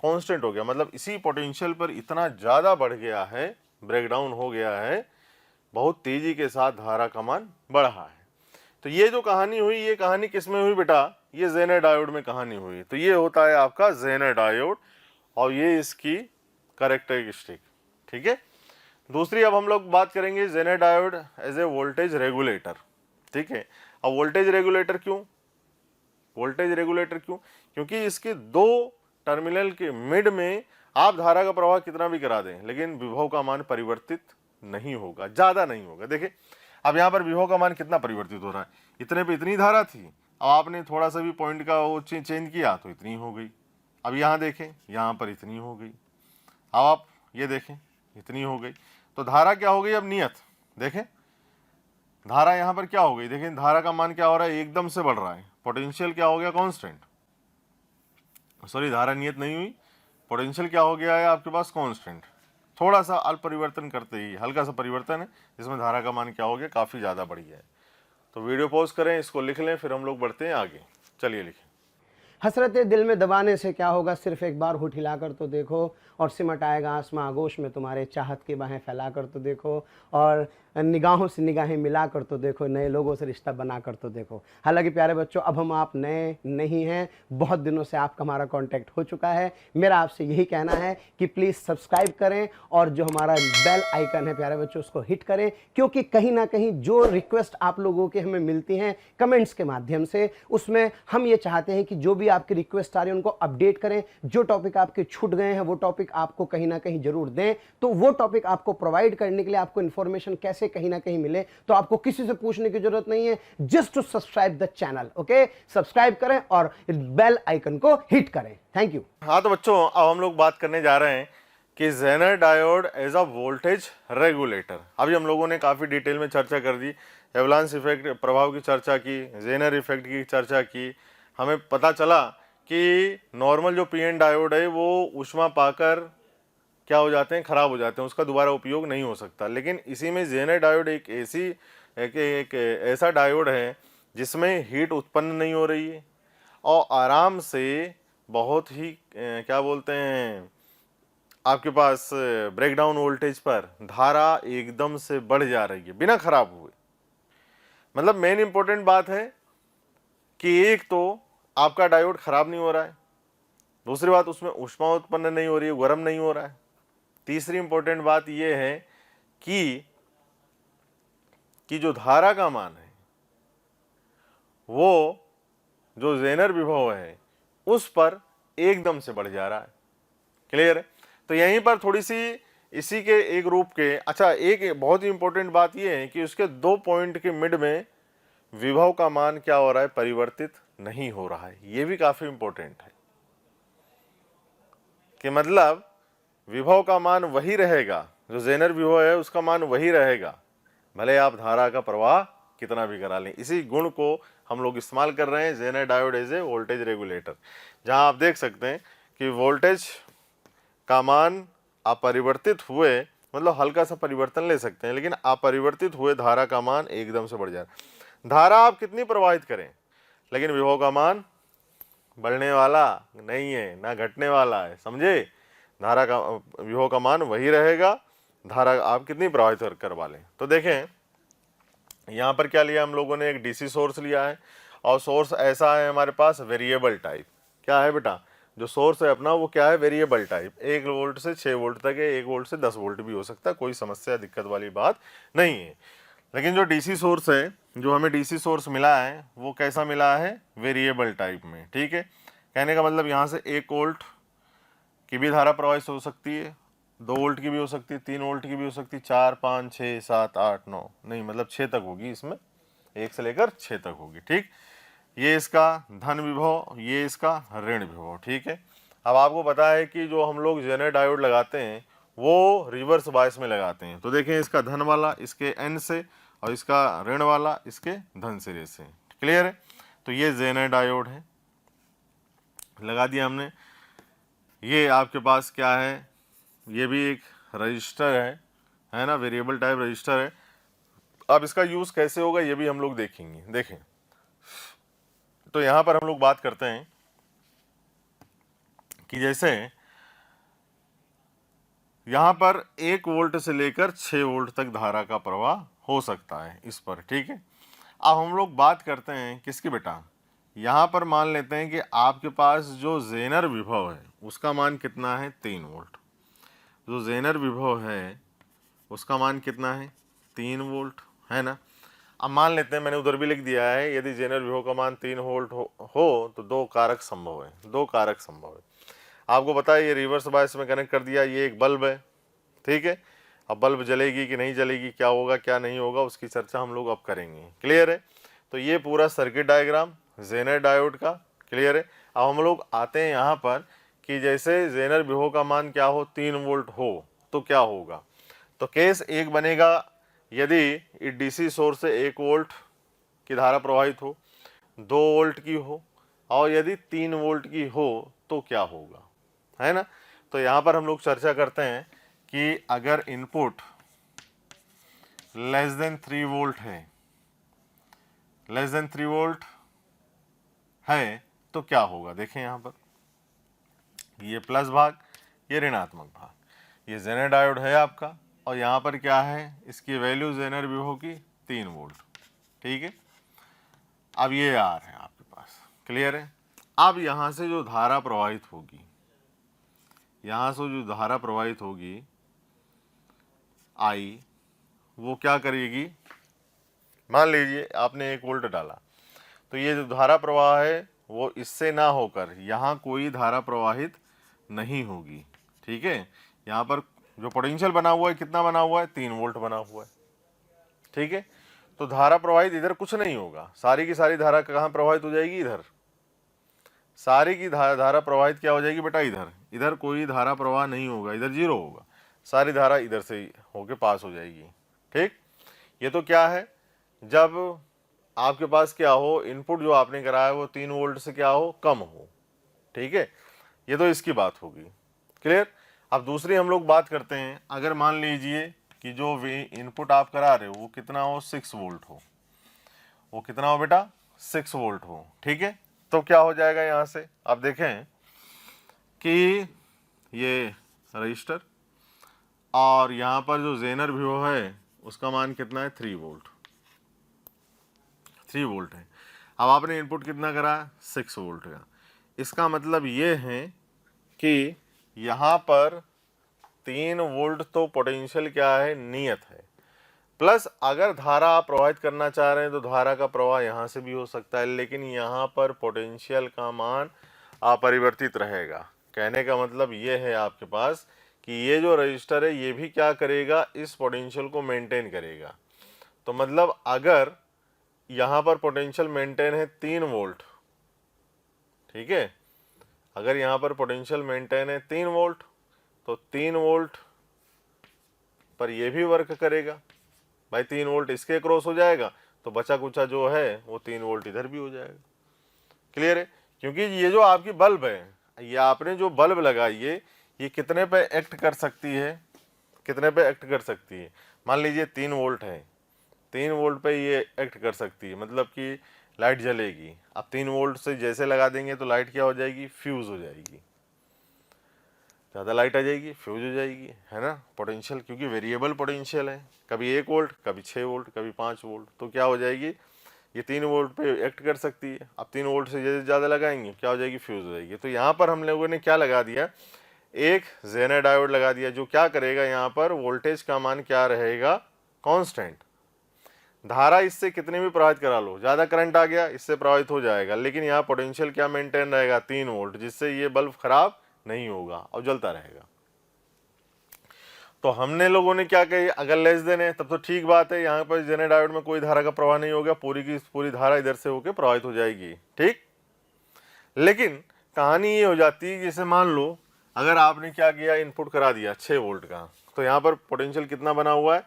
[SPEAKER 1] कांस्टेंट हो गया। मतलब इसी पोटेंशियल पर इतना ज़्यादा बढ़ गया है, ब्रेकडाउन हो गया है, बहुत तेजी के साथ धारा का मान बढ़ा है। तो ये जो कहानी हुई, ये कहानी किस में हुई बेटा, ये जेनर डायोड में कहानी हुई। तो ये होता है आपका जेनर डायोड और ये इसकी कैरेक्टरिस्टिक, ठीक है। दूसरी अब हम लोग बात करेंगे zener diode as a voltage regulator, ठीक है। अब वोल्टेज रेगुलेटर क्यों, वोल्टेज रेगुलेटर क्यों? क्योंकि इसके दो टर्मिनल के मिड में आप धारा का प्रवाह कितना भी करा दें, लेकिन विभव का मान परिवर्तित नहीं होगा, ज्यादा नहीं होगा। देखिए अब यहाँ पर विभव का मान कितना परिवर्तित हो रहा है, इतने पे इतनी धारा थी, अब आपने थोड़ा सा भी पॉइंट का वो चेंज किया तो इतनी हो गई। अब यहाँ देखें, यहाँ पर इतनी हो गई, अब आप ये देखें इतनी हो गई। तो धारा क्या हो गई अब नियत, देखें धारा यहाँ पर क्या हो गई, देखें धारा का मान क्या हो रहा है, एकदम से बढ़ रहा है। पोटेंशियल क्या हो गया, कांस्टेंट, सॉरी धारा नियत नहीं हुई, पोटेंशियल क्या हो गया है आपके पास, कांस्टेंट। थोड़ा सा अल्प परिवर्तन करते ही हल्का सा परिवर्तन है, जिसमें धारा का मान क्या हो गया, काफ़ी ज़्यादा बढ़ गया है। तो वीडियो पॉज करें, इसको लिख लें, फिर हम लोग बढ़ते हैं आगे। चलिए लिखें।
[SPEAKER 2] हसरते दिल में दबाने से क्या होगा, सिर्फ एक बार होठ हिलाकर तो देखो, और सिमट आएगा आसमां आगोश में तुम्हारे, चाहत की बाहें फैलाकर तो देखो। और निगाहों से निगाहें मिला कर तो देखो, नए लोगों से रिश्ता बना कर तो देखो। हालांकि प्यारे बच्चों, अब हम आप नए नहीं हैं, बहुत दिनों से आपका हमारा कांटेक्ट हो चुका है। मेरा आपसे यही कहना है कि प्लीज़ सब्सक्राइब करें और जो हमारा बेल आइकन है प्यारे बच्चों उसको हिट करें, क्योंकि कहीं ना कहीं जो रिक्वेस्ट आप लोगों के हमें मिलती हैं कमेंट्स के माध्यम से, उसमें हम ये चाहते हैं कि जो भी आपकी रिक्वेस्ट आ रही है उनको अपडेट करें। जो टॉपिक आपके छूट गए हैं वो टॉपिक आपको कहीं ना कहीं जरूर दें। तो वो टॉपिक आपको प्रोवाइड करने के लिए आपको इन्फॉर्मेशन कैसे कहीं ना कहीं मिले, तो आपको किसी से पूछने की जरूरत नहीं है, just to subscribe the channel. Okay, subscribe करें और बेल आइकन को हिट करें। Thank you.
[SPEAKER 1] हाँ तो बच्चों, अब हम लोग बात करने जा रहे हैं कि zener diode as a voltage regulator. अभी हम लोगों ने काफ़ी डिटेल में चर्चा कर दी, एवलांस इफेक्ट प्रभाव की चर्चा की, जेनर इफेक्ट की चर्चा की। हमें पता चला कि नॉर्मल जो पीएन डायोड है वो ऊष्मा पाकर क्या हो जाते हैं, खराब हो जाते हैं, उसका दोबारा उपयोग नहीं हो सकता। लेकिन इसी में जेनर डायोड एक ऐसा डायोड है जिसमें हीट उत्पन्न नहीं हो रही है और आराम से बहुत ही क्या बोलते हैं, आपके पास ब्रेकडाउन वोल्टेज पर धारा एकदम से बढ़ जा रही है बिना खराब हुए। मतलब मेन इंपॉर्टेंट बात है कि एक तो आपका डायोड खराब नहीं हो रहा है, दूसरी बात उसमें ऊष्मा उत्पन्न नहीं हो रही है, गर्म नहीं हो रहा है। तीसरी इंपॉर्टेंट बात यह है कि जो धारा का मान है वो जो जेनर विभव है उस पर एकदम से बढ़ जा रहा है। क्लियर है? तो यहीं पर थोड़ी सी इसी के एक रूप के, अच्छा एक बहुत ही इंपॉर्टेंट बात यह है कि उसके 2 पॉइंट के मिड में विभव का मान क्या हो रहा है, परिवर्तित नहीं हो रहा है। यह भी काफी इंपॉर्टेंट है कि मतलब विभव का मान वही रहेगा, जो जेनर विभव है उसका मान वही रहेगा, भले आप धारा का प्रवाह कितना भी करा लें। इसी गुण को हम लोग इस्तेमाल कर रहे हैं zener diode as a voltage regulator, जहां आप देख सकते हैं कि वोल्टेज का मान अपरिवर्तित हुए, मतलब हल्का सा परिवर्तन ले सकते हैं, लेकिन अपरिवर्तित हुए धारा का मान एकदम से बढ़ जाए। धारा आप कितनी प्रवाहित करें, लेकिन विभव का मान बढ़ने वाला नहीं है ना घटने वाला है, समझे? धारा का विभव का मान वही रहेगा, धारा आप कितनी प्रवाहित करवा लें। तो देखें यहाँ पर क्या लिया हम लोगों ने, एक डीसी सोर्स लिया है और सोर्स ऐसा है हमारे पास वेरिएबल टाइप। क्या है बेटा, जो सोर्स है अपना वो क्या है, वेरिएबल टाइप। 1 वोल्ट से 6 वोल्ट तक है, 1 वोल्ट से 10 वोल्ट भी हो सकता है, कोई समस्या दिक्कत वाली बात नहीं है। लेकिन जो डीसी सोर्स है, जो हमें डीसी सोर्स मिला है वो कैसा मिला है, वेरिएबल टाइप में। ठीक है, कहने का मतलब यहाँ से 1 वोल्ट की भी धारा प्रवाहित हो सकती है, 2 वोल्ट की भी हो सकती है, 3 वोल्ट की भी हो सकती है, 4 5 6 7 8 9 नहीं, मतलब 6 तक होगी, इसमें 1 से लेकर 6 तक होगी। ठीक, ये इसका धन विभव, ये इसका ऋण विभव। ठीक है, अब आपको पता है कि जो हम लोग जेनर डायोड लगाते हैं वो रिवर्स बायस में लगाते हैं। तो देखें, इसका धन वाला इसके एन से और इसका ऋण वाला इसके धन सिरे से। क्लियर है? तो ये जेनर डायोड है, लगा दिया हमने। ये आपके पास क्या है, ये भी एक रजिस्टर है ना, वेरिएबल टाइप रजिस्टर है। अब इसका यूज कैसे होगा ये भी हम लोग देखेंगे। देखें, तो यहां पर हम लोग बात करते हैं कि जैसे यहां पर 1 वोल्ट से लेकर 6 वोल्ट तक धारा का प्रवाह हो सकता है इस पर। ठीक है, अब हम लोग बात करते हैं किसकी बेटा, यहां पर मान लेते हैं कि आपके पास जो जेनर विभव है उसका मान कितना है, 3 वोल्ट। जो जेनर विभव है उसका मान कितना है, 3 वोल्ट, है ना। अब मान लेते हैं, मैंने उधर भी लिख दिया है, यदि जेनर विभव का मान 3 वोल्ट हो तो 2 कारक संभव है, 2 कारक संभव है। आपको पता है ये रिवर्स बायस में कनेक्ट कर दिया, ये एक बल्ब है। ठीक है, अब बल्ब जलेगी कि नहीं जलेगी, क्या होगा क्या नहीं होगा, उसकी चर्चा हम लोग अब करेंगे। क्लियर है? तो ये पूरा सर्किट डायग्राम जेनर डायोड का क्लियर है। अब हम लोग आते हैं यहाँ पर कि जैसे जेनर विभव का मान क्या हो, 3 वोल्ट हो तो क्या होगा। तो केस एक बनेगा यदि डीसी सोर्स से 1 वोल्ट की धारा प्रवाहित हो, 2 वोल्ट की हो और यदि 3 वोल्ट की हो तो क्या होगा, है ना। तो यहाँ पर हम लोग चर्चा करते हैं कि अगर इनपुट लेस देन 3 वोल्ट है, लेस देन 3 वोल्ट है तो क्या होगा। देखें यहाँ पर ये प्लस भाग, ये ऋणात्मक भाग, ये जेनर डायोड है आपका और यहाँ पर क्या है, इसकी वैल्यू जेनर विभव की 3 वोल्ट। ठीक है, अब ये आर है आपके पास, क्लियर है। अब यहाँ से जो धारा प्रवाहित होगी, यहाँ से जो धारा प्रवाहित होगी आई, वो क्या करेगी, मान लीजिए आपने 1 वोल्ट डाला, तो ये जो धारा प्रवाह है वो इससे ना होकर यहाँ कोई धारा प्रवाहित नहीं होगी। ठीक है, यहाँ पर जो पोटेंशियल बना हुआ है कितना बना हुआ है, 3 वोल्ट बना हुआ है। ठीक है, तो धारा प्रवाहित इधर कुछ नहीं होगा, सारी की सारी धारा कहाँ प्रवाहित हो जाएगी, इधर। सारी की धारा प्रवाहित क्या हो जाएगी बेटा, इधर। इधर कोई धारा प्रवाह नहीं होगा, इधर 0 होगा, सारी धारा इधर से होके पास हो जाएगी। ठीक, ये तो क्या है, जब आपके पास क्या हो, इनपुट जो आपने कराया है वो 3 वोल्ट से क्या हो, कम हो। ठीक है, ये तो इसकी बात होगी, क्लियर। अब दूसरी हम लोग बात करते हैं, अगर मान लीजिए कि जो इनपुट आप करा रहे हो वो कितना हो, 6 वोल्ट हो, वो कितना हो बेटा, 6 वोल्ट हो। ठीक है, तो क्या हो जाएगा, यहाँ से आप देखें कि ये रजिस्टर और यहाँ पर जो जेनर विभव है उसका मान कितना है, 3 वोल्ट, 3 वोल्ट है। अब आपने इनपुट कितना करा, 6 वोल्ट का। इसका मतलब ये है कि यहाँ पर 3 वोल्ट तो पोटेंशियल क्या है, नियत है, प्लस अगर धारा आप प्रवाहित करना चाह रहे हैं तो धारा का प्रवाह यहाँ से भी हो सकता है, लेकिन यहाँ पर पोटेंशियल का मान अपरिवर्तित रहेगा। कहने का मतलब ये है आपके पास कि ये जो रजिस्टर है ये भी क्या करेगा, इस पोटेंशियल को मेंटेन करेगा। तो मतलब अगर यहाँ पर पोटेंशियल मेंटेन है 3 वोल्ट, ठीक है, अगर यहाँ पर पोटेंशियल मेंटेन है 3 वोल्ट, तो 3 वोल्ट पर ये भी वर्क करेगा भाई, 3 वोल्ट इसके क्रॉस हो जाएगा तो बचा कुचा जो है वो 3 वोल्ट इधर भी हो जाएगा। क्लियर है, क्योंकि ये जो आपकी बल्ब है, ये आपने जो बल्ब लगाई है ये कितने पे एक्ट कर सकती है, कितने पे एक्ट कर सकती है, मान लीजिए 3 वोल्ट है, 3 वोल्ट पे ये एक्ट कर सकती है, मतलब कि लाइट जलेगी। अब 3 वोल्ट से जैसे लगा देंगे तो लाइट क्या हो जाएगी, फ्यूज हो जाएगी, ज़्यादा लाइट आ जाएगी, फ्यूज हो जाएगी, है ना। पोटेंशियल क्योंकि वेरिएबल पोटेंशियल है, कभी 1 वोल्ट, कभी 6 वोल्ट, कभी 5 वोल्ट, तो क्या हो जाएगी, ये 3 वोल्ट पे एक्ट कर सकती है। अब 3 वोल्ट से जैसे ज़्यादा लगाएंगे क्या हो जाएगी, फ्यूज हो जाएगी। तो यहाँ पर हम लोगों ने क्या लगा दिया, एक जेनर डायोड लगा दिया, जो क्या करेगा, यहाँ पर वोल्टेज का मान क्या रहेगा, कांस्टेंट। धारा इससे कितने भी प्रवाहित करा लो, ज़्यादा करंट आ गया इससे प्रवाहित हो जाएगा, लेकिन यहाँ पोटेंशियल क्या मेंटेन रहेगा, 3 वोल्ट, जिससे ये बल्ब खराब नहीं होगा और जलता रहेगा। तो हमने लोगों ने क्या कही, अगर लेस देन है तब तो ठीक बात है, यहाँ पर जेनर डायोड में कोई धारा का प्रवाह नहीं होगा, पूरी की पूरी धारा इधर से होकर प्रवाहित हो जाएगी। ठीक, लेकिन कहानी ये हो जाती है, जैसे मान लो अगर आपने क्या किया, इनपुट करा दिया 6 वोल्ट का, तो यहाँ पर पोटेंशियल कितना बना हुआ है,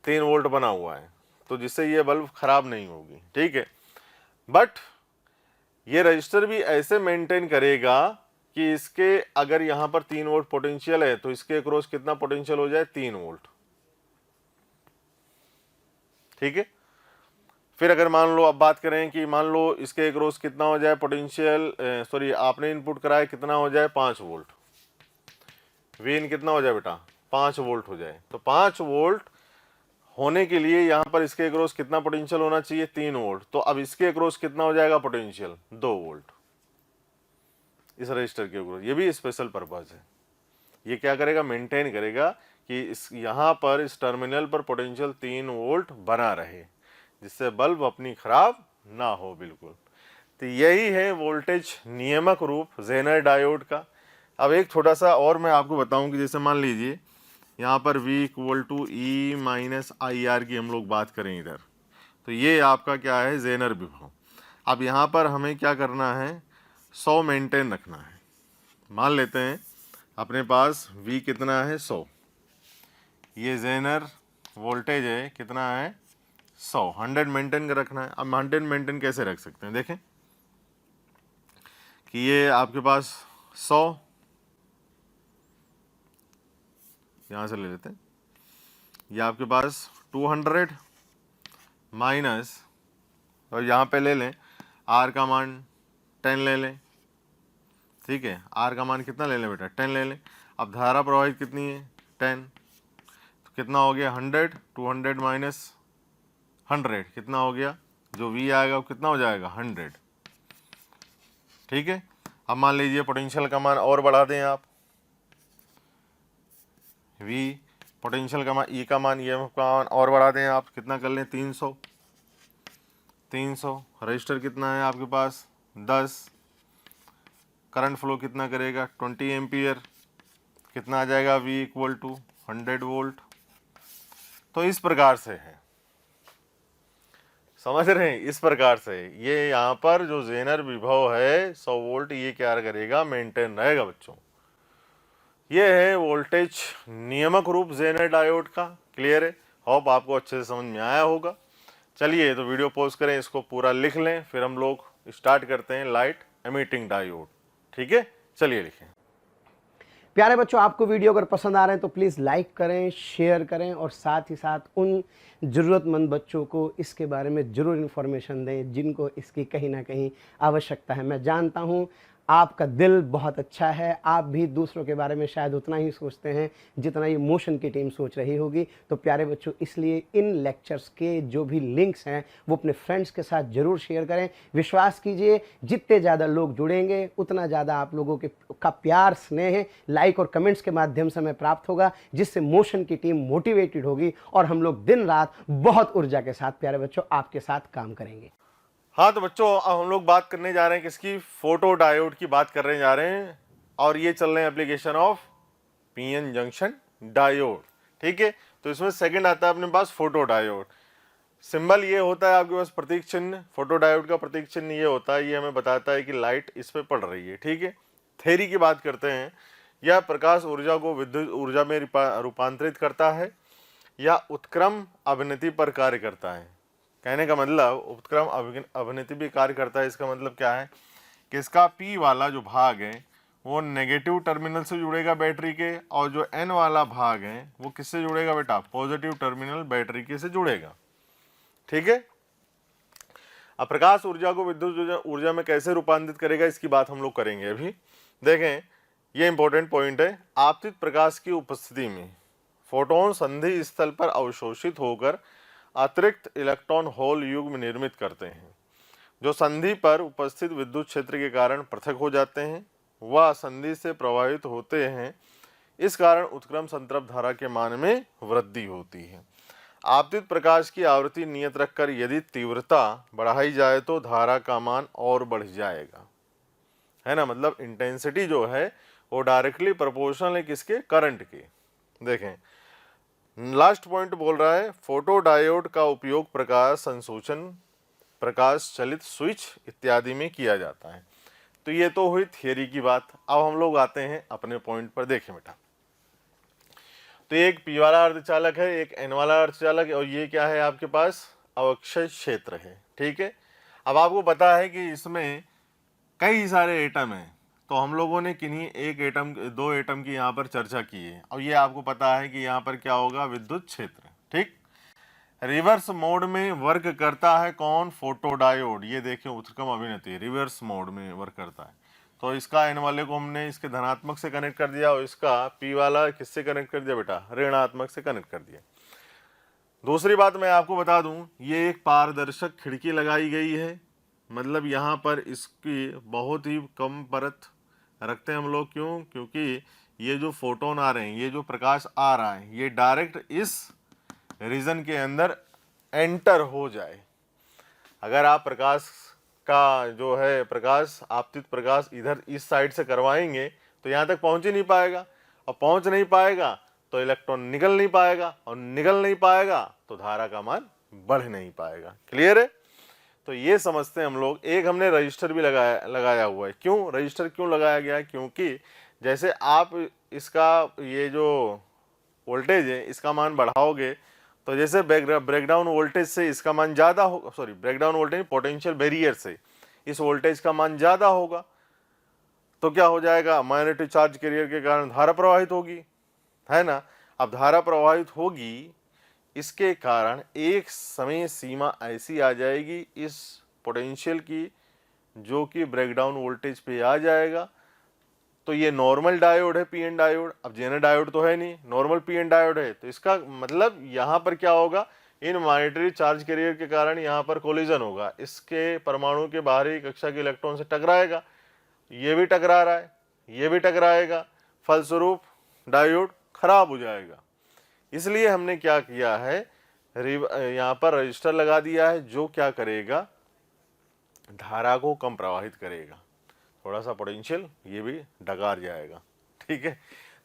[SPEAKER 1] 3 वोल्ट बना हुआ है, तो जिससे ये बल्ब खराब नहीं होगी। ठीक है, बट ये रजिस्टर भी ऐसे मेंटेन करेगा कि इसके अगर यहाँ पर 3 वोल्ट पोटेंशियल है तो इसके अक्रॉस कितना पोटेंशियल हो जाए, 3 वोल्ट। ठीक है, फिर अगर मान लो अब बात करें कि मान लो इसके अक्रॉस कितना हो जाए पोटेंशियल, सॉरी आपने इनपुट कराया कितना हो जाए, 5 वोल्ट, वी इन कितना हो जाए बेटा, 5 वोल्ट हो जाए। तो 5 वोल्ट होने के लिए यहाँ पर इसके अक्रॉस कितना पोटेंशियल होना चाहिए, 3 वोल्ट। तो अब इसके अक्रॉस कितना हो जाएगा पोटेंशियल, 2 वोल्ट इस रजिस्टर के ऊपर। ये भी स्पेशल पर्पज है, ये क्या करेगा, मेंटेन करेगा कि इस यहाँ पर इस टर्मिनल पर पोटेंशियल 3 वोल्ट बना रहे, जिससे बल्ब अपनी खराब ना हो बिल्कुल। तो यही है वोल्टेज नियामक रूप जेनर डायोड का। अब एक छोटा सा और मैं आपको बताऊं कि जैसे मान लीजिए यहाँ पर V equal to E minus I R की हम लोग बात करें इधर, तो ये आपका क्या है, जेनर विभव। अब यहाँ पर हमें क्या करना है, 100 मेंटेन रखना है। मान लेते हैं अपने पास V कितना है, 100, ये जेनर वोल्टेज है कितना है, 100, 100 मेंटेन कर रखना है। अब 100 मेंटेन कैसे रख सकते हैं, देखें कि ये आपके पास 100, यहाँ से ले लेते हैं, ये आपके पास 200 माइनस, और यहाँ पे ले लें R का मान 10 ले लें। ठीक है, R का मान कितना ले लें बेटा, 10 ले लें। अब धारा प्रवाहित कितनी है, 10, तो कितना हो गया 100, 200 माइनस 100 कितना हो गया, जो V आएगा वो कितना हो जाएगा 100। ठीक है, अब मान लीजिए पोटेंशियल का मान और बढ़ा दें आप, V पोटेंशियल का मान, E का मान, EMF का मान और बढ़ा दें आप, कितना कर लें 300। रजिस्टर कितना है आपके पास 10, करंट फ्लो कितना करेगा 20 एम्पियर, कितना आ जाएगा V इक्वल टू 100 वोल्ट। तो इस प्रकार से है, समझ रहे हैं, इस प्रकार से ये यहाँ पर जो जेनर विभव है 100 वोल्ट, ये क्या करेगा मेंटेन रहेगा बच्चों। ये है वोल्टेज नियामक रूप जेनर डायोड का। क्लियर है, होप आपको अच्छे से समझ में आया होगा। चलिए तो वीडियो पॉज करें, इसको पूरा लिख लें, फिर हम लोग स्टार्ट करते हैं लाइट एमिटिंग डायोड। ठीक है, चलिए लिखें।
[SPEAKER 2] प्यारे बच्चों, आपको वीडियो अगर पसंद आ रहे हैं तो प्लीज़ लाइक करें, शेयर करें और साथ ही साथ उन ज़रूरतमंद बच्चों को इसके बारे में ज़रूर इन्फॉर्मेशन दें जिनको इसकी कहीं ना कहीं आवश्यकता है। मैं जानता हूं आपका दिल बहुत अच्छा है, आप भी दूसरों के बारे में शायद उतना ही सोचते हैं जितना ये मोशन की टीम सोच रही होगी। तो प्यारे बच्चों, इसलिए इन लेक्चर्स के जो भी लिंक्स हैं वो अपने फ्रेंड्स के साथ ज़रूर शेयर करें। विश्वास कीजिए, जितने ज़्यादा लोग जुड़ेंगे उतना ज़्यादा आप लोगों का प्यार, स्नेह, लाइक और कमेंट्स के माध्यम से हमें प्राप्त होगा, जिससे मोशन की टीम मोटिवेटेड होगी और हम लोग दिन रात बहुत ऊर्जा के साथ प्यारे बच्चों आपके साथ काम करेंगे।
[SPEAKER 1] हाँ तो बच्चों, अब हम लोग बात करने जा रहे हैं किसकी, फोटो डायोड की बात करने जा रहे हैं, और ये चल रहे हैं application of PN junction diode. ठीक है, तो इसमें सेकंड आता है अपने पास फोटो डायोड। सिंबल ये होता है आपके पास प्रतीक चिन्ह, फोटो डायोड का प्रतीक चिन्ह ये होता है, ये हमें बताता है कि लाइट इस पे पड़ रही है। ठीक है, थ्योरी की बात करते हैं, यह प्रकाश ऊर्जा को विद्युत ऊर्जा में रूपांतरित करता है या उत्क्रम अभिनति पर कार्य करता है। कहने का मतलब उत्क्रम अभिनति भी कार्य करता है। इसका मतलब क्या है कि इसका P वाला जो भाग है वो नेगेटिव टर्मिनल से जुड़ेगा बैटरी के, और जो N वाला भाग है वो किससे जुड़ेगा बेटा, पॉजिटिव टर्मिनल बैटरी के से जुड़ेगा। ठीक है, अब प्रकाश ऊर्जा को विद्युत ऊर्जा में कैसे रूपांतरित करेगा इसकी बात हम लोग करेंगे अभी। देखें, ये इंपॉर्टेंट पॉइंट है। आपतित प्रकाश की उपस्थिति में फोटोन संधि स्थल पर अवशोषित होकर अतिरिक्त इलेक्ट्रॉन होल युग्म निर्मित करते हैं, जो संधि पर उपस्थित विद्युत क्षेत्र के कारण पृथक हो जाते हैं व संधि से प्रभावित होते हैं। इस कारण उत्क्रम संतृप्त धारा के मान में वृद्धि होती है। आपतित प्रकाश की आवृत्ति नियत रखकर यदि तीव्रता बढ़ाई जाए तो धारा का मान और बढ़ जाएगा, है ना। मतलब इंटेंसिटी जो है वो डायरेक्टली प्रोपोर्शनल है किसके, करंट के। देखें, लास्ट पॉइंट बोल रहा है फोटो डायोड का उपयोग प्रकाश संसूचन, प्रकाश चलित स्विच इत्यादि में किया जाता है। तो ये तो हुई थियरी की बात। अब हम लोग आते हैं अपने पॉइंट पर। देखें बेटा, तो एक P वाला अर्धचालक है, एक N वाला अर्धचालक है, और ये क्या है आपके पास, अवक्षय क्षेत्र है। ठीक है, अब आपको पता है कि इसमें कई सारे एटम हैं, तो हम लोगों ने किन्हीं एक एटम, दो एटम की यहाँ पर चर्चा की है, और ये आपको पता है कि यहाँ पर क्या होगा, विद्युत क्षेत्र। ठीक, रिवर्स मोड में वर्क करता है कौन, फोटो डायोड। ये देखिए उत्क्रम अभिनति रिवर्स मोड में वर्क करता है। तो इसका N वाले को हमने इसके धनात्मक से कनेक्ट कर दिया, और इसका P वाला किससे कनेक्ट कर दिया बेटा, ऋणात्मक से कनेक्ट कर दिया। दूसरी बात मैं आपको बता दूं, ये एक पारदर्शक खिड़की लगाई गई है, मतलब यहाँ पर इसकी बहुत ही कम परत रखते हैं हम लोग। क्यों, क्योंकि ये जो फोटोन आ रहे हैं, ये जो प्रकाश आ रहा है, ये डायरेक्ट इस रीजन के अंदर एंटर हो जाए। अगर आप प्रकाश का जो है प्रकाश, आपतित प्रकाश इधर इस साइड से करवाएंगे तो यहाँ तक पहुँच ही नहीं पाएगा, और पहुँच नहीं पाएगा तो इलेक्ट्रॉन निकल नहीं पाएगा, और निकल नहीं पाएगा तो धारा का मान बढ़ नहीं पाएगा। क्लियर है, तो ये समझते हैं हम लोग। एक हमने रजिस्टर भी लगाया हुआ है। क्यों रजिस्टर क्यों लगाया गया है, क्योंकि जैसे आप इसका ये जो वोल्टेज है इसका मान बढ़ाओगे तो जैसे ब्रेकडाउन वोल्टेज से इसका मान ज़्यादा होगा, sorry breakdown voltage potential barrier से इस वोल्टेज का मान ज़्यादा होगा, तो क्या हो जाएगा, मैग्नेटिक चार्ज कैरियर के कारण धारा प्रवाहित होगी, है ना। अब धारा प्रवाहित होगी, इसके कारण एक समय सीमा ऐसी आ जाएगी इस पोटेंशियल की जो कि ब्रेकडाउन वोल्टेज पे आ जाएगा, तो ये नॉर्मल डायोड है, पीएन डायोड। अब जेनर डायोड तो है नहीं, नॉर्मल पीएन डायोड है, तो इसका मतलब यहाँ पर क्या होगा, इन मॉनिटरी चार्ज कैरियर के कारण यहाँ पर कोलिजन होगा, इसके परमाणु के बाहरी कक्षा के इलेक्ट्रॉन से टकराएगा, ये भी टकरा रहा है, ये भी टकराएगा, फलस्वरूप डायोड खराब हो जाएगा। इसलिए हमने क्या किया है, यहाँ पर रजिस्टर लगा दिया है जो क्या करेगा, धारा को कम प्रवाहित करेगा, थोड़ा सा पोटेंशियल ये भी डगार जाएगा। ठीक है,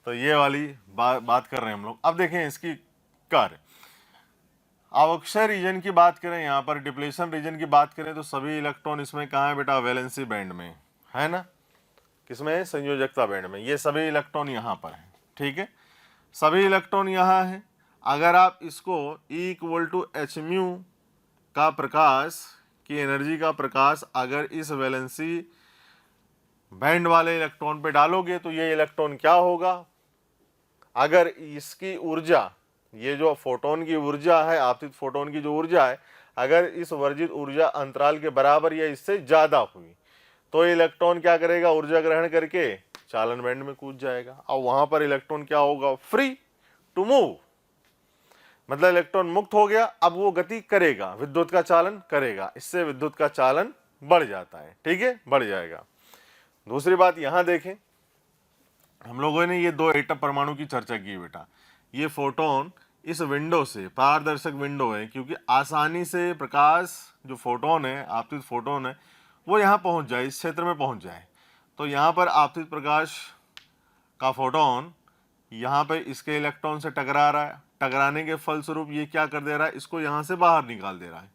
[SPEAKER 1] तो ये वाली बात कर रहे हैं हम लोग। अब देखें इसकी कार्य। अवक्षय रीजन की बात करें, यहाँ पर डिप्लेशन रीजन की बात करें, तो सभी इलेक्ट्रॉन इसमें कहाँ है बेटा, वैलेंसी बैंड में है ना, किसमें, संयोजकता बैंड में। ये सभी इलेक्ट्रॉन यहाँ पर है। ठीक है, सभी इलेक्ट्रॉन यहाँ है। अगर आप इसको E equal to H mu का प्रकाश की एनर्जी का प्रकाश अगर इस वैलेंसी बैंड वाले इलेक्ट्रॉन पे डालोगे तो ये इलेक्ट्रॉन क्या होगा, अगर इसकी ऊर्जा, ये जो फोटोन की ऊर्जा है, आपतित फोटोन की जो ऊर्जा है, अगर इस वर्जित ऊर्जा अंतराल के बराबर या इससे ज्यादा हुई तो इलेक्ट्रॉन क्या करेगा, ऊर्जा ग्रहण करके चालन बैंड में कूद जाएगा और वहां पर इलेक्ट्रॉन क्या होगा, फ्री टू मूव, मतलब इलेक्ट्रॉन मुक्त हो गया, अब वो गति करेगा, विद्युत का चालन करेगा, इससे विद्युत का चालन बढ़ जाता है। ठीक है, बढ़ जाएगा। दूसरी बात यहां देखें, हम लोगों ने ये दो एटम परमाणु की चर्चा की बेटा। ये फोटोन इस विंडो से, पारदर्शक विंडो है, क्योंकि आसानी से प्रकाश जो फोटोन है, आपतित फोटोन है, वो यहाँ पहुँच जाए, इस क्षेत्र में पहुँच जाए। तो यहाँ पर आपतित प्रकाश का फोटोन यहाँ पे इसके इलेक्ट्रॉन से टकरा रहा है, टकराने के फलस्वरूप ये क्या कर दे रहा है, इसको यहाँ से बाहर निकाल दे रहा है,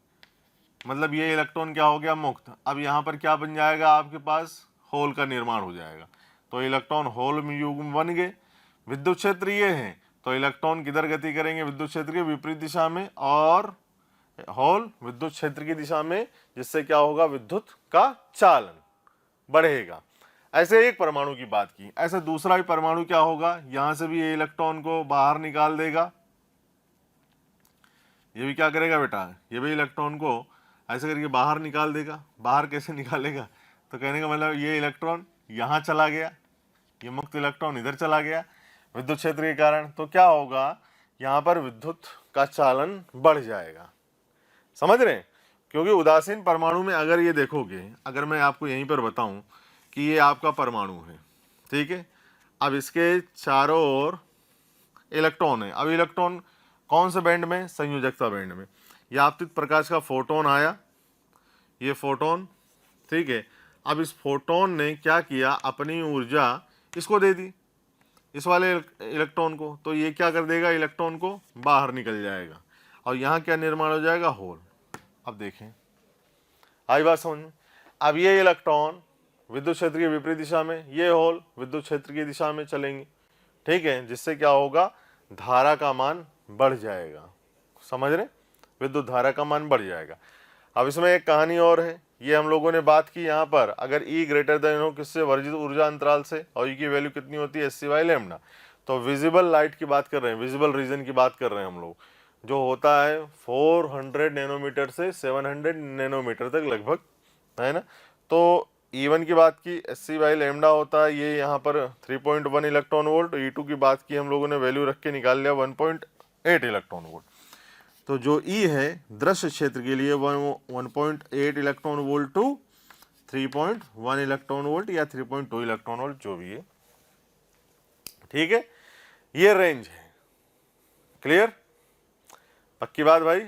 [SPEAKER 1] मतलब ये इलेक्ट्रॉन क्या हो गया, मुक्त। अब यहाँ पर क्या बन जाएगा, आपके पास होल का निर्माण हो जाएगा, तो इलेक्ट्रॉन होल में युग्म बन गए। विद्युत क्षेत्र ये है, तो इलेक्ट्रॉन किधर गति करेंगे, विद्युत क्षेत्र के विपरीत दिशा में, और होल विद्युत क्षेत्र की दिशा में, जिससे क्या होगा, विद्युत का चालन बढ़ेगा। ऐसे एक परमाणु की बात की, ऐसे दूसरा भी परमाणु क्या होगा, यहां से भी ये इलेक्ट्रॉन को बाहर निकाल देगा, ये भी क्या करेगा बेटा, ये भी इलेक्ट्रॉन को ऐसे करके बाहर निकाल देगा। बाहर कैसे निकालेगा, तो कहने का मतलब ये इलेक्ट्रॉन यहाँ चला गया, ये मुक्त इलेक्ट्रॉन इधर चला गया विद्युत क्षेत्र के कारण, तो क्या होगा, यहाँ पर विद्युत का चालन बढ़ जाएगा। समझ रहे हैं, क्योंकि उदासीन परमाणु में अगर ये देखोगे, अगर मैं आपको यहीं पर बताऊं कि ये आपका परमाणु है, ठीक है, अब इसके चारों ओर इलेक्ट्रॉन है। अब इलेक्ट्रॉन कौन से बैंड में, संयोजकता बैंड में। यह आपतित प्रकाश का फोटोन आया, ये फोटोन, ठीक है। अब इस फोटोन ने क्या किया, अपनी ऊर्जा इसको दे दी, इस वाले इलेक्ट्रॉन को, तो ये क्या कर देगा, इलेक्ट्रॉन को बाहर निकल जाएगा और यहाँ क्या निर्माण हो जाएगा, होल। अब देखें, आई बात समझ में। अब ये इलेक्ट्रॉन विद्युत क्षेत्र की विपरीत दिशा में, ये होल विद्युत क्षेत्र की दिशा में चलेंगे, ठीक है, जिससे क्या होगा, धारा का मान बढ़ जाएगा। समझ रहे, विद्युत धारा का मान बढ़ जाएगा। अब इसमें एक कहानी और है, ये हम लोगों ने बात की यहाँ पर, अगर E ग्रेटर देन हो किससे, वर्जित ऊर्जा अंतराल से, और E की वैल्यू कितनी होती है, SC/λ। तो विजिबल लाइट की बात कर रहे हैं, विजिबल रीजन की बात कर रहे हैं हम लोग, जो होता है 400 नैनोमीटर से 700 नैनोमीटर तक लगभग, है ना। तो E1 की बात की, SC/λ होता है ये यहाँ पर 3.1 इलेक्ट्रॉन वोल्ट। E2 की बात की हम लोगों ने, वैल्यू रख के निकाल लिया 1.8 इलेक्ट्रॉन वोल्ट। तो जो E है दृश्य क्षेत्र के लिए 1.8 electron volt to 3.1 electron volt या 3.2 इलेक्ट्रॉन वोल्ट, जो भी है, ठीक है, ये रेंज है। क्लियर, पक्की बात भाई।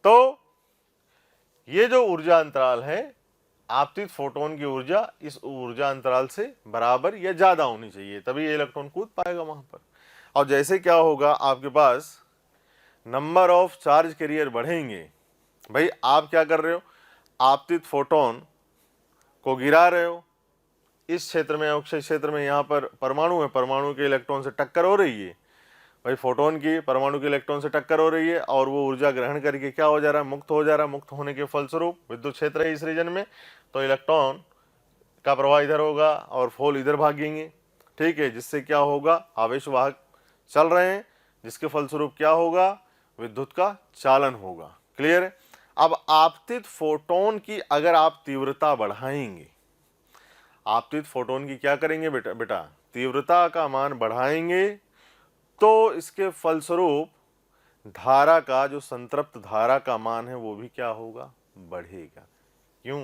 [SPEAKER 1] तो ये जो ऊर्जा अंतराल है, आपतित फोटोन की ऊर्जा इस ऊर्जा अंतराल से बराबर या ज्यादा होनी चाहिए, तभी ये इलेक्ट्रॉन कूद पाएगा वहां पर। और जैसे क्या होगा, आपके पास नंबर ऑफ चार्ज कैरियर बढ़ेंगे। भाई आप क्या कर रहे हो, आपतित फोटोन को गिरा रहे हो इस क्षेत्र में, अवक्षय क्षेत्र में, यहाँ पर परमाणु है, परमाणु के इलेक्ट्रॉन से टक्कर हो रही है, भाई फोटोन की परमाणु के इलेक्ट्रॉन से टक्कर हो रही है, और वो ऊर्जा ग्रहण करके क्या हो जा रहा है, मुक्त हो जा रहा है। मुक्त होने के फलस्वरूप विद्युत क्षेत्र है इस रीजन में, तो इलेक्ट्रॉन का प्रवाह इधर होगा और होल इधर भागेंगे, ठीक है, जिससे क्या होगा, आवेश वाहक चल रहे हैं, जिसके फलस्वरूप क्या होगा, विद्युत का चालन होगा। क्लियर है। अब आपतित फोटोन की अगर आप तीव्रता बढ़ाएंगे, आपतित फोटोन की क्या करेंगे बेटा बेटा तीव्रता का मान बढ़ाएंगे, तो इसके फलस्वरूप धारा का जो संतृप्त धारा का मान है वो भी क्या होगा, बढ़ेगा। क्यों?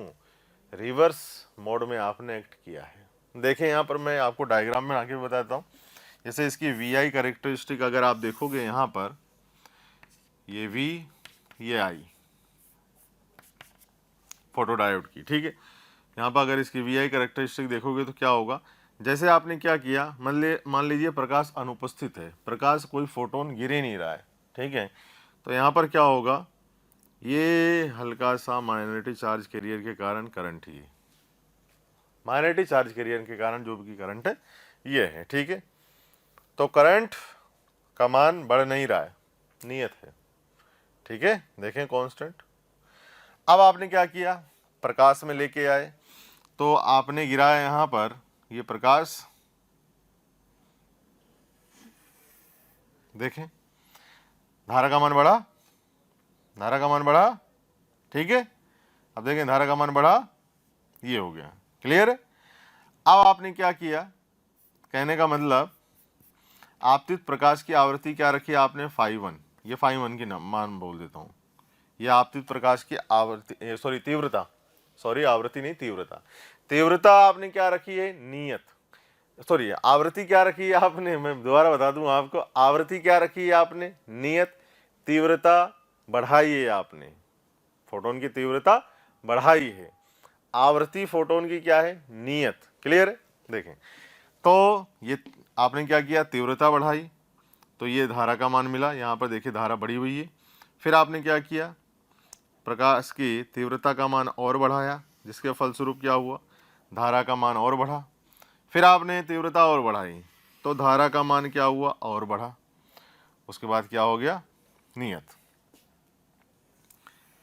[SPEAKER 1] रिवर्स मोड में आपने एक्ट किया है। देखें यहाँ पर मैं आपको डायग्राम में आगे बताता हूँ। जैसे इसकी VI कैरेक्टरिस्टिक अगर आप देखोगे यहाँ पर, ये V ये I फोटो डायोड की, ठीक है। यहाँ पर अगर इसकी VI कैरेक्टरिस्टिक देखोगे तो क्या होगा, जैसे आपने क्या किया, मान लीजिए प्रकाश अनुपस्थित है, प्रकाश कोई फोटोन गिर ही नहीं रहा है, ठीक है। तो यहाँ पर क्या होगा, ये हल्का सा माइनॉरिटी चार्ज कैरियर के कारण करंट ही, माइनॉरिटी चार्ज कैरियर के कारण जो भी करंट है ये है, ठीक है। तो करंट का मान बढ़ नहीं रहा है, नियत है, ठीक है। देखें कांस्टेंट। अब आपने क्या किया, प्रकाश में लेके आए, तो आपने गिराया यहां पर ये प्रकाश, देखें धारा का मान बढ़ा, धारा का मान बढ़ा, ठीक है। अब देखें धारा का मान बढ़ा, ये हो गया, क्लियर है। अब आपने क्या किया, कहने का मतलब आपतित प्रकाश की आवृत्ति क्या रखी आपने, φ1, ये φ1 की मान बोल देता हूं, ये आपतित प्रकाश की आवृत्ति, सॉरी तीव्रता, सॉरी आवृत्ति नहीं तीव्रता, तीव्रता आपने क्या रखी है, नियत, सॉरी आवृत्ति क्या रखी है आपने, मैं दोबारा बता दूं आपको, आवृत्ति क्या रखी है आपने, नियत, तीव्रता बढ़ाई है आपने, फोटोन की तीव्रता बढ़ाई है, आवृत्ति फोटोन की क्या है, नियत, क्लियर है। देखें तो ये आपने क्या किया, तीव्रता बढ़ाई, तो ये धारा का मान मिला, यहाँ पर देखिए धारा बढ़ी हुई है। फिर आपने क्या किया, प्रकाश की तीव्रता का मान और बढ़ाया, जिसके फलस्वरूप क्या हुआ, धारा का मान और बढ़ा। फिर आपने तीव्रता और बढ़ाई, तो धारा का मान क्या हुआ, और बढ़ा। उसके बाद क्या हो गया, नियत।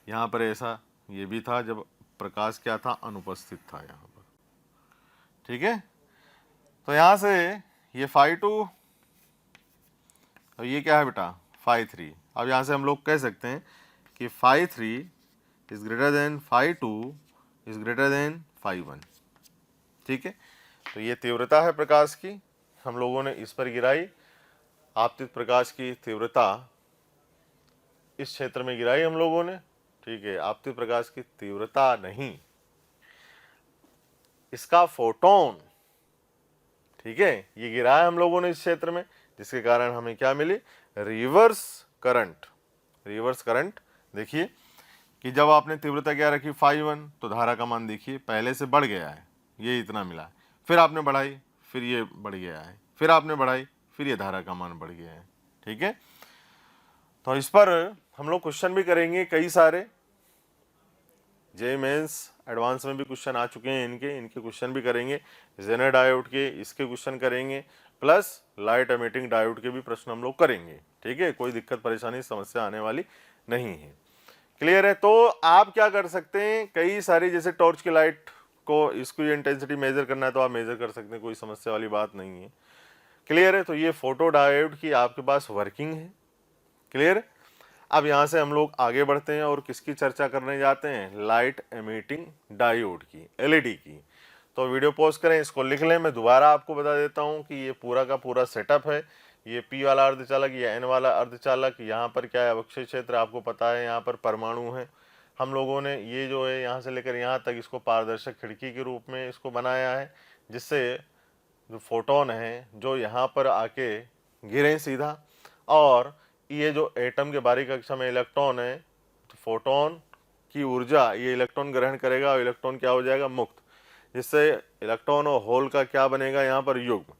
[SPEAKER 1] यहाँ पर ऐसा ये भी था जब प्रकाश क्या था, अनुपस्थित था यहाँ पर, ठीक है। तो यहाँ से ये φ2 और ये क्या है बेटा, φ3। अब यहाँ से हम लोग कह सकते हैं कि φ3 is greater than φ2 is greater than φ1, ठीक है। तो ये तीव्रता है प्रकाश की, हम लोगों ने इस पर गिराई, आपतित प्रकाश की तीव्रता इस क्षेत्र में गिराई हम लोगों ने, ठीक है। आपतित प्रकाश की तीव्रता नहीं, इसका फोटोन, ठीक है, ये गिराया हम लोगों ने इस क्षेत्र में, जिसके कारण हमें क्या मिली, रिवर्स करंट। रिवर्स करंट देखिए कि जब आपने तीव्रता क्या रखी φ1, तो धारा का मान देखिए पहले से बढ़ गया है, ये इतना मिला, फिर आपने बढ़ाई, फिर ये बढ़ गया है, फिर आपने बढ़ाई, फिर ये धारा का मान बढ़ गया है, ठीक है। तो इस पर हम लोग क्वेश्चन भी करेंगे कई सारे, जेईई मेंस एडवांस में भी क्वेश्चन आ चुके हैं, इनके क्वेश्चन भी करेंगे, जेनर डायोड के इसके क्वेश्चन करेंगे, प्लस लाइट एमिटिंग डायोड के भी प्रश्न हम लोग करेंगे, ठीक है। कोई दिक्कत परेशानी समस्या आने वाली नहीं है, क्लियर है। तो आप क्या कर सकते हैं, कई सारी जैसे टॉर्च की लाइट को इसको इंटेंसिटी मेजर करना है तो आप मेजर कर सकते हैं, कोई समस्या वाली बात नहीं है, क्लियर है। तो ये फोटो डायोड की आपके पास वर्किंग है, क्लियर है। अब यहाँ से हम लोग आगे बढ़ते हैं और किसकी चर्चा करने जाते हैं, लाइट एमिटिंग डायोड की, एलईडी की। तो वीडियो पॉज करें, इसको लिख लें, मैं दोबारा आपको बता देता हूँ कि ये पूरा का पूरा सेटअप है। ये P वाला अर्धचालक, ये N वाला अर्धचालक, यहाँ पर क्या है, अवक्षय क्षेत्र आपको पता है, यहाँ पर परमाणु है। हम लोगों ने ये जो है यहाँ से लेकर यहाँ तक इसको पारदर्शक खिड़की के रूप में इसको बनाया है, जिससे जो फोटोन है जो यहाँ पर आके गिरें सीधा, और ये जो एटम के बारीक कक्षा में इलेक्ट्रॉन है, तो फोटोन की ऊर्जा ये इलेक्ट्रॉन ग्रहण करेगा और इलेक्ट्रॉन क्या हो जाएगा, मुक्त, जिससे इलेक्ट्रॉन और होल का क्या बनेगा, यहाँ पर युग्म।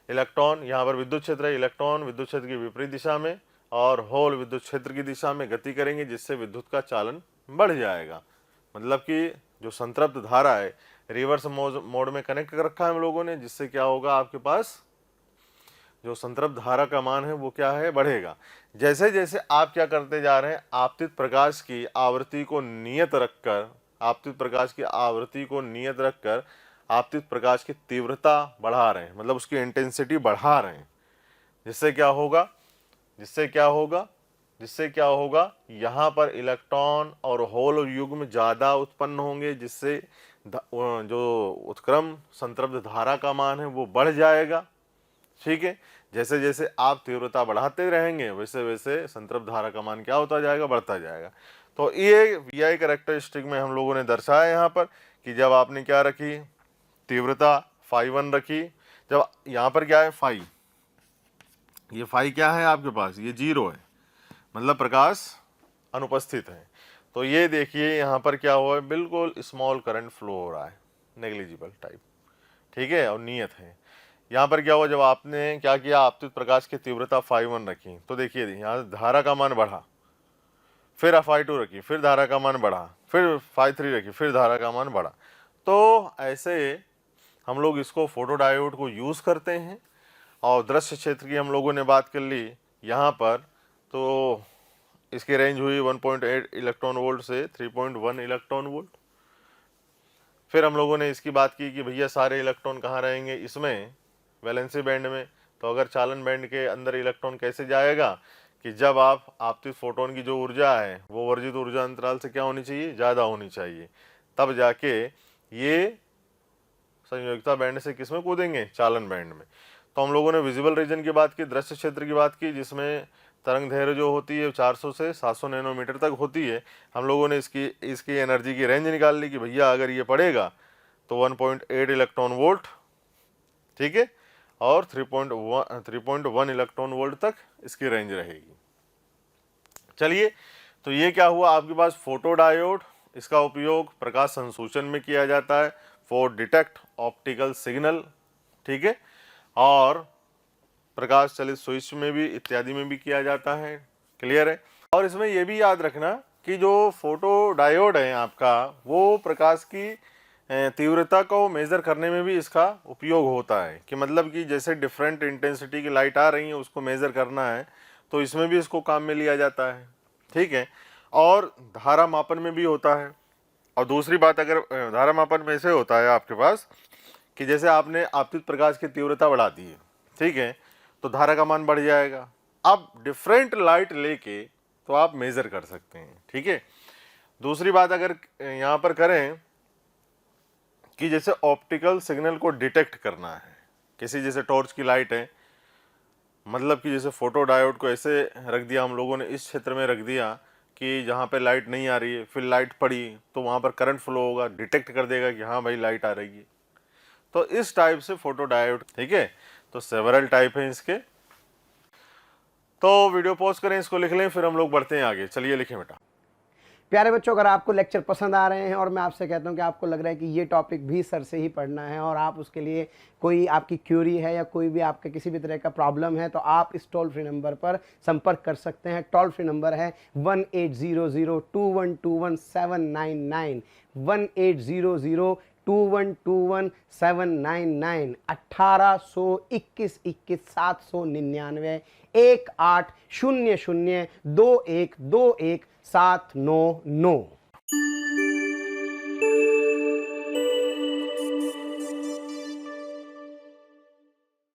[SPEAKER 1] इलेक्ट्रॉन यहाँ पर विद्युत क्षेत्र है, इलेक्ट्रॉन विद्युत क्षेत्र की विपरीत दिशा में और होल विद्युत क्षेत्र की दिशा में गति करेंगे, जिससे विद्युत का चालन बढ़ जाएगा। मतलब कि जो संतृप्त धारा है रिवर्स मोड में कनेक्ट कर रखा है हम लोगों ने, जिससे क्या होगा, आपके पास जो संतृप्त धारा का मान है वो क्या है, बढ़ेगा। जैसे जैसे आप क्या करते जा रहे हैं, आपतित प्रकाश की आवृत्ति को नियत रखकर, आपतित प्रकाश की आवृत्ति को नियत रखकर आपतित प्रकाश की तीव्रता बढ़ा रहे हैं, मतलब उसकी इंटेंसिटी बढ़ा रहे हैं, जिससे क्या होगा, जिससे क्या होगा, जिससे क्या होगा, यहाँ पर इलेक्ट्रॉन और होल युग्म ज़्यादा उत्पन्न होंगे, जिससे जो उत्क्रम संतृप्त धारा का मान है वो बढ़ जाएगा। ठीक है, जैसे जैसे आप तीव्रता बढ़ाते रहेंगे वैसे वैसे संतृप्त धारा का मान क्या होता जाएगा, बढ़ता जाएगा। तो ये VI कैरेक्टरिस्टिक में हम लोगों ने दर्शाया यहाँ पर कि जब आपने क्या रखी, तीव्रता φ1 रखी, जब यहाँ पर क्या है फाई, ये फाई क्या है आपके पास, ये 0 है, मतलब प्रकाश अनुपस्थित है। तो ये देखिए यहाँ पर क्या हुआ है, बिल्कुल स्मॉल करंट फ्लो हो रहा है, नेग्लिजिबल टाइप। ठीक है, और नियत है। यहाँ पर क्या हुआ, जब आपने क्या किया, आपतित प्रकाश की तीव्रता φ1 रखी, तो देखिए यहाँ धारा का मान बढ़ा, फिर φ2 रखी, फिर धारा का मान बढ़ा, फिर φ3 रखी, फिर धारा का मान बढ़ा। तो ऐसे हम लोग इसको फोटोडायोड को यूज़ करते हैं। और दृश्य क्षेत्र की हम लोगों ने बात कर ली यहाँ पर, तो इसकी रेंज हुई 1.8 इलेक्ट्रॉन वोल्ट से 3.1 इलेक्ट्रॉन वोल्ट। फिर हम लोगों ने इसकी बात की कि भैया सारे इलेक्ट्रॉन कहाँ रहेंगे, इसमें वैलेंसी बैंड में। तो अगर चालन बैंड के अंदर इलेक्ट्रॉन कैसे जाएगा कि जब आप आपतित फोटोन की जो ऊर्जा है वो वर्जित ऊर्जा अंतराल से क्या होनी चाहिए, ज़्यादा होनी चाहिए, तब जाके ये संयोगिता बैंड से किस में कूदेंगे, चालन बैंड में। तो हम लोगों ने विजिबल रीजन की बात की, दृश्य क्षेत्र की बात की, जिसमें तरंग दैर्घ्य जो होती है 400 से 700 नैनोमीटर तक होती है। हम लोगों ने इसकी एनर्जी की रेंज निकाल ली कि भैया अगर ये पड़ेगा तो 1.8 इलेक्ट्रॉन वोल्ट, ठीक है, और 3.1 इलेक्ट्रॉन वोल्ट तक इसकी रेंज रहेगी। चलिए, तो ये क्या हुआ, आपके पास फोटोडायोड, इसका उपयोग प्रकाश संसूचन में किया जाता है फॉर डिटेक्ट ऑप्टिकल सिग्नल। ठीक है, और प्रकाश चलित स्विच में भी इत्यादि में भी किया जाता है। क्लियर है। और इसमें यह भी याद रखना कि जो फोटोडायोड है आपका, वो प्रकाश की तीव्रता को मेज़र करने में भी इसका उपयोग होता है। कि मतलब कि जैसे डिफरेंट इंटेंसिटी की लाइट आ रही है, उसको मेज़र करना है, तो इसमें भी इसको काम में लिया जाता है। ठीक है, और धारा मापन में भी होता है। और दूसरी बात, अगर धारा मापन में ऐसे होता है आपके पास कि जैसे आपने आपतित प्रकाश की तीव्रता बढ़ा दी है, ठीक है, तो धारा का मान बढ़ जाएगा। अब डिफरेंट लाइट लेके तो आप मेज़र कर सकते हैं। ठीक है, दूसरी बात अगर यहाँ पर करें कि जैसे ऑप्टिकल सिग्नल को डिटेक्ट करना है, किसी जैसे टॉर्च की लाइट है, मतलब कि जैसे फोटो डायोड को ऐसे रख दिया हम लोगों ने, इस क्षेत्र में रख दिया कि जहाँ पे लाइट नहीं आ रही है, फिर लाइट पड़ी तो वहाँ पर करंट फ्लो होगा, डिटेक्ट कर देगा कि हाँ भाई लाइट आ रही है। तो इस टाइप से फोटो डायोड। ठीक है, तो सेवरल टाइप हैं इसके। तो वीडियो पॉज करें, इसको लिख लें, फिर हम लोग बढ़ते हैं आगे। चलिए लिखें बेटा।
[SPEAKER 2] प्यारे बच्चों, अगर आपको लेक्चर पसंद आ रहे हैं और मैं आपसे कहता हूं कि आपको लग रहा है कि ये टॉपिक भी सर से ही पढ़ना है और आप उसके लिए कोई आपकी क्यूरी है या कोई भी आपके किसी भी तरह का प्रॉब्लम है, तो आप इस टोल फ्री नंबर पर संपर्क कर सकते हैं। टोल फ्री नंबर है 18002121 18002121 1821 799 18002121 799।